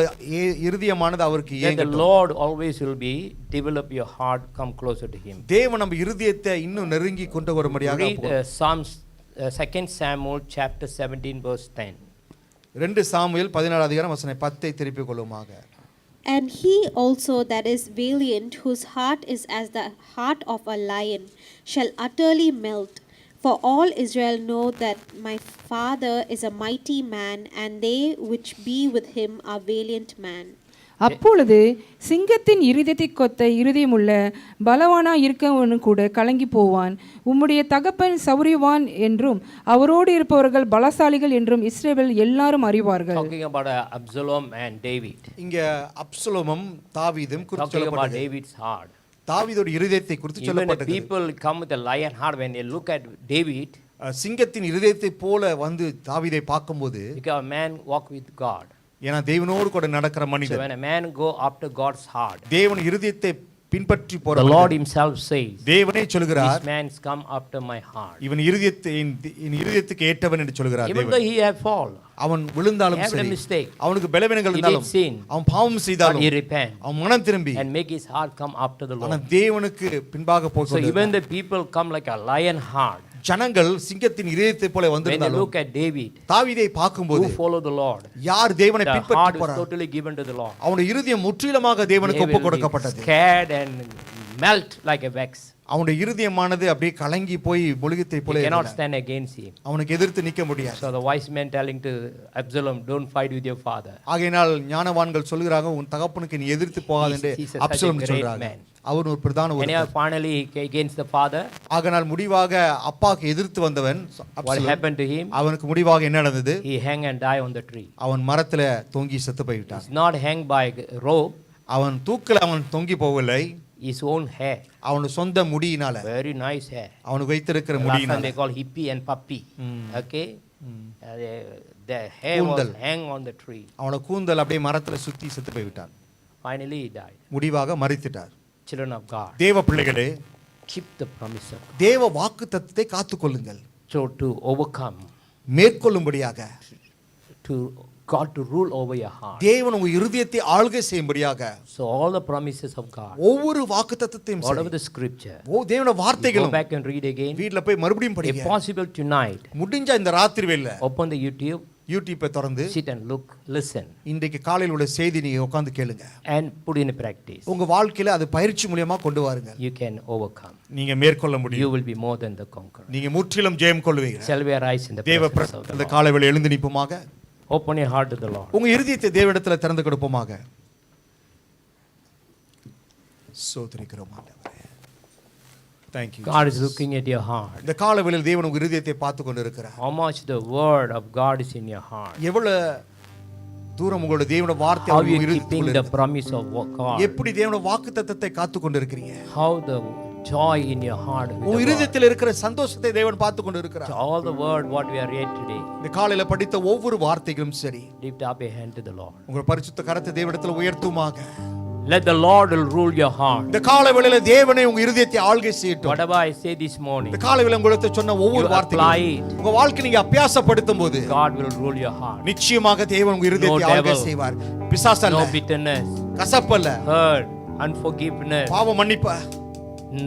S6: இருதயமானது அவருக்கு
S5: That the
S6: ஏங்கட்டும்.
S5: Lord always will be develop your heart, come closer to Him.
S6: தேவன் நம்ம இருதயத்தை இன்னும் நெருங்கி கொண்டு வரும்படியாக
S5: Read Psalms 2 Samuel chapter 17 verse 10.
S6: 2 Samuel 14 அதிகாரம் வசனம் 10 திருப்பிக் கொள்ளுமாக.
S2: And he also that is valiant, whose heart is as the heart of a lion, shall utterly melt. For all Israel know that my father is a mighty man, and they which be with him are valiant men.
S7: அப்பொழுது சிங்கத்தின் இருதயத்தை கொத்த இருதயமுள்ள பலவானா இருக்கவனு கூட கலங்கி போவான். உம்முடைய தகப்பன் சௌரியவான் என்றும் அவரோடு இருப்பவர்கள் பலசாலிகள் என்றும் இஸ்ரவேல் எல்லாரும் அறிவார்கள்.
S5: Talking about Absalom and David.
S6: இங்க அப்சலோமும் தாவீதும் குறித்து
S5: Talking about
S6: சொல்லப்பட்டது.
S5: David's heart.
S6: தாவீதோட இருதயத்தை குறித்து
S5: Even the
S6: சொல்லப்பட்டது.
S5: people come with a lion heart when they look at David,
S6: சிங்கத்தின் இருதயத்தை போல வந்து தாவீதை பார்க்கும்போது,
S5: because a man walk with God.
S6: ஏன்னா தேவனோடு கூட நடக்கிற
S5: So
S6: மனிதன்,
S5: when a man go after God's heart,
S6: தேவன் இருதயத்தை பின்பற்றி போற
S5: the Lord
S6: மனிதன்.
S5: Himself says,
S6: தேவனே சொல்கிறார்,
S5: this man's come after my heart.
S6: இவன் என் இருதயத்துக்கு ஏற்றவன் என்று சொல்கிறார்
S5: Even
S6: தேவன்.
S5: though he had fall,
S6: அவன் விழுந்தாலும்
S5: he had a
S6: சரி,
S5: mistake,
S6: அவனுக்கு பலவீனங்கள்
S5: he
S6: இருந்தாலும்,
S5: did sin,
S6: அவன் பாவம்
S5: but
S6: செய்தாலும்,
S5: he repent
S6: அவன் மனம் திரும்பி
S5: and make his heart come after the
S6: ஆனா
S5: Lord.
S6: தேவனுக்கு பின்பாக போய்
S5: So even the people come like a lion heart.
S6: ஜனங்கள் சிங்கத்தின் இதயத்தை போல
S5: When they
S6: வந்திருந்தாலும்
S5: look at David,
S6: தாவீதை பார்க்கும்போது
S5: who follow the Lord,
S6: யார் தேவனை
S5: the heart
S6: பின்பற்றி
S5: is
S6: போறார்,
S5: totally given to the Lord.
S6: அவனுடைய இருதயம் முற்றிலுமாக தேவனுக்கு
S5: They
S6: ஒப்பு
S5: will be
S6: கொடுக்கப்பட்டது.
S5: scared and melt like a wax.
S6: அவனுடைய இருதயமானது அப்படியே கலங்கி போய் முழுகத்தை போல
S5: They cannot
S6: இருந்தது.
S5: stand against him.
S6: அவனுக்கு எதிர்த்து நிக்க முடியாது.
S5: So the wise man telling to Absalom, don't fight with your father.
S6: ஆகையினால் ஞானவான்கள் சொல்கிறாங்க, உன் தகப்பனுக்கு நீ எதிர்த்து போகாது என்று
S5: He's such a
S6: Absalom
S5: great
S6: சொல்றாங்க.
S5: man.
S6: அவன் ஒரு பிரதான
S5: And
S6: ஒருவன்.
S5: finally against the father,
S6: ஆகையினால் முடிவாக அப்பாக்கு எதிர்த்து வந்தவன்
S5: what
S6: Absalom.
S5: happened to him?
S6: அவனுக்கு முடிவாக என்ன நடந்தது?
S5: He hang and die on the tree.
S6: அவன் மரத்துல தொங்கி செத்து போய்விட்டான்.
S5: He's not hang by rope,
S6: அவன் தூக்கில் அவன் தொங்கி போகவில்லை,
S5: his own hair.
S6: அவனுடைய சொந்த முடியினால,
S5: Very nice hair.
S6: அவனுக்கு வைத்திருக்கிற
S5: Last time
S6: முடியினால.
S5: they call hippie and puppy. Okay? The hair was
S6: கூந்தல்.
S5: hang on the tree.
S6: அவனோட கூந்தல் அப்படியே மரத்துல சுத்தி செத்து போய்விட்டான்.
S5: Finally he died.
S6: முடிவாக மரித்துட்டார்.
S5: Children of God,
S6: தேவ பிள்ளைகளே,
S5: keep the promise of God.
S6: தேவ வாக்கு தத்தத்தை காத்துக்கொள்ளுங்கள்.
S5: So to overcome,
S6: மேற்கொள்ளும்படியாக
S5: to God to rule over your heart.
S6: தேவன் உங்க இருதயத்தை ஆளுகை செய்யும்படியாக
S5: So all the promises of God,
S6: ஒவ்வொரு வாக்கு தத்தத்தையும்
S5: whatever the scripture,
S6: தேவன
S5: go
S6: வார்த்தைகளும்
S5: back and read again.
S6: வீட்ல போய் மறுபடியும்
S5: If
S6: படிங்க.
S5: possible tonight,
S6: முடிஞ்சா இந்த ராத்திரி வேளையில
S5: open the YouTube,
S6: யூடியூப்பை திறந்து
S5: sit and look, listen,
S6: இன்றைக்கு காலையில் உள்ள செய்தி நீங்க உட்கார்ந்து கேளுங்க.
S5: and put in practice.
S6: உங்க வாழ்க்கையில அது பயிற்சி மூலமா கொண்டு வாருங்க.
S5: You can overcome.
S6: நீங்க மேற்கொள்ள
S5: You
S6: முடியும்.
S5: will be more than the conqueror.
S6: நீங்க முற்றிலும் ஜெயம் கொள்வீங்க.
S5: Shall we arise in the
S6: தேவ
S5: presence of the
S6: இந்த
S5: Lord?
S6: காலையில் எழுந்து நிற்போமாக.
S5: Open your heart to the Lord.
S6: உங்க இருதயத்தை தேவனிடத்தில் திறந்து கொடுப்போமாக. ஸ்தோத்திரிக்கிறோம் ஆண்டவரே. Thank you.
S5: God is looking at your heart.
S6: இந்த காலையில் தேவன் உங்க இருதயத்தை பார்த்து கொண்டிருக்கிறார்.
S5: How much the word of God is in your heart.
S6: எவ்வளவு தூரம் உங்களுடைய தேவனுடைய வார்த்தை
S5: How
S6: உங்க
S5: you
S6: இருதயத்துக்குள்ள
S5: keeping the
S6: இருக்கு.
S5: promise of God.
S6: எப்படி தேவனுடைய வாக்குத்தத்தத்தை காத்து கொண்டிருக்கிறீங்க.
S5: How the joy in your heart. with
S6: உங்க
S5: the word.
S6: இருதயத்தில் இருக்கிற சந்தோஷத்தை தேவன் பார்த்து கொண்டிருக்கிறார்.
S5: All the word what we are read today.
S6: இந்த காலையில படித்த ஒவ்வொரு வார்த்தைகளும் சரி.
S5: Lift up your hand to the Lord.
S6: உங்க பரிசுத்த கரத்தை தேவனிடத்தில் உயர்த்துமாக.
S5: Let the Lord will rule your heart.
S6: இந்த காலையில தேவனே உங்க இருதயத்தை ஆள்கை செய்யட்டும்.
S5: Whatever I say this morning,
S6: இந்த காலையில உங்களுக்கு சொன்ன ஒவ்வொரு
S5: You apply
S6: வார்த்தையும்
S5: it.
S6: உங்க வாழ்க்கை நீங்க அபியாசப்படுத்தும் போது
S5: God will rule your heart.
S6: நிச்சயமாக தேவன் உங்க இருதயத்தை
S5: No
S6: ஆள்கை
S5: devil.
S6: செய்வார். பிசாசு அல்ல,
S5: No bitterness,
S6: கசப்பு அல்ல,
S5: hurt, unforgiveness.
S6: பாவ மன்னிப்பு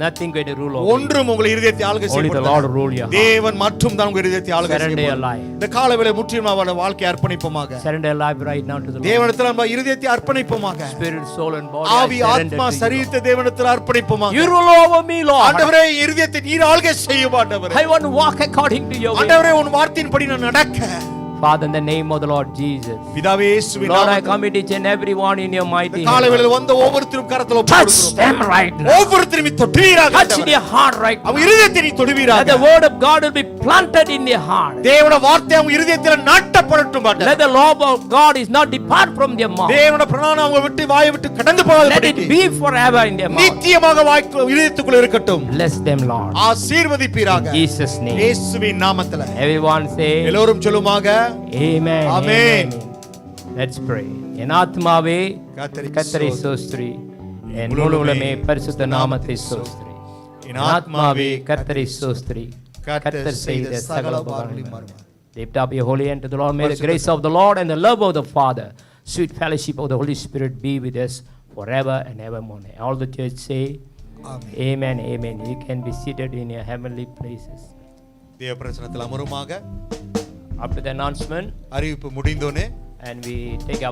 S5: Nothing going to rule over you.
S6: ஒன்றும் உங்க இருதயத்தை ஆள்கை
S5: Only the Lord will rule your heart.
S6: தேவன் மற்றும் தான் உங்க இருதயத்தை ஆள்கை
S5: Surrender your
S6: செய்வார்.
S5: life.
S6: இந்த காலையில முற்றிலும் அவருடைய வாழ்க்கையை அர்ப்பணிப்போமாக.
S5: Surrender your life right now to the Lord.
S6: தேவனிடத்தில் நம்ம இருதயத்தை அர்ப்பணிப்போமாக.
S5: Spirit, soul and body.
S6: ஆவி
S5: I surrender
S6: ஆத்மா
S5: to you.
S6: சரீரத்தை தேவனிடத்தில் அர்ப்பணிப்போமாக.
S5: You rule over me, Lord.
S6: ஆண்டவரே இருதயத்தை நீர் ஆள்கை செய்யும் ஆண்டவரே.
S5: I want to walk according to your way.
S6: ஆண்டவரே உன் வார்த்தையின்படி நான் நடக்க.
S5: Father, in the name of the Lord Jesus.
S6: பிதாவே இயேசுவின்
S5: Lord, I
S6: நாமத்தில்
S5: commit each and every one in your mighty hand.
S6: காலையில் வந்த ஒவ்வொருத்தரும் கரத்தில்
S5: Touch
S6: ஒப்புக்கொடுக்கிறோம்.
S5: them right now.
S6: ஒவ்வொருத்தரும் நீ தொடுவீராக
S5: Touch in
S6: ஆண்டவரே.
S5: their heart right now.
S6: அவங்க இருதயத்தை நீ
S5: That
S6: தொடுவீராக.
S5: the word of God will be planted in their heart.
S6: தேவனுடைய வார்த்தை அவங்க இருதயத்தில் நாட்டப்படட்டும் ஆண்டவரே.
S5: Let the law of God is not depart from their mouth.
S6: தேவனுடைய பிரமாணம் அவங்க விட்டு வாயை விட்டு கடந்து
S5: Let
S6: போகாதபடி
S5: it be forever in their mouth.
S6: நித்தியமாக வாய்க்கு இருதயத்துக்குள்ள இருக்கட்டும்.
S5: Bless them, Lord.
S6: ஆசீர்வதிப்பீராக.
S5: In Jesus' name.
S6: இயேசுவின் நாமத்தில்
S5: Everyone say
S6: எல்லோரும் சொல்லுமாக.
S5: Amen.
S6: Amen.
S5: Let's pray. என் ஆத்மாவே கர்த்தரை ஸ்தோத்திரி, என் முழு உள்ளமே பரிசுத்த நாமத்தை ஸ்தோத்திரி. என் ஆத்மாவே கர்த்தரை ஸ்தோத்திரி, கர்த்தர் செய்த சகல உபகாரங்களையும். Lift up your holy hand to the Lord. May the grace of the Lord and the love of the Father, sweet fellowship of the Holy Spirit be with us forever and evermore. All the church say
S6: Amen.
S5: Amen. Amen. You can be seated in your heavenly places.
S6: தேவ பிரசன்னத்தில் அமருமாக.
S5: After the announcement,
S6: அறிவிப்பு முடிந்தோனே
S5: and we take our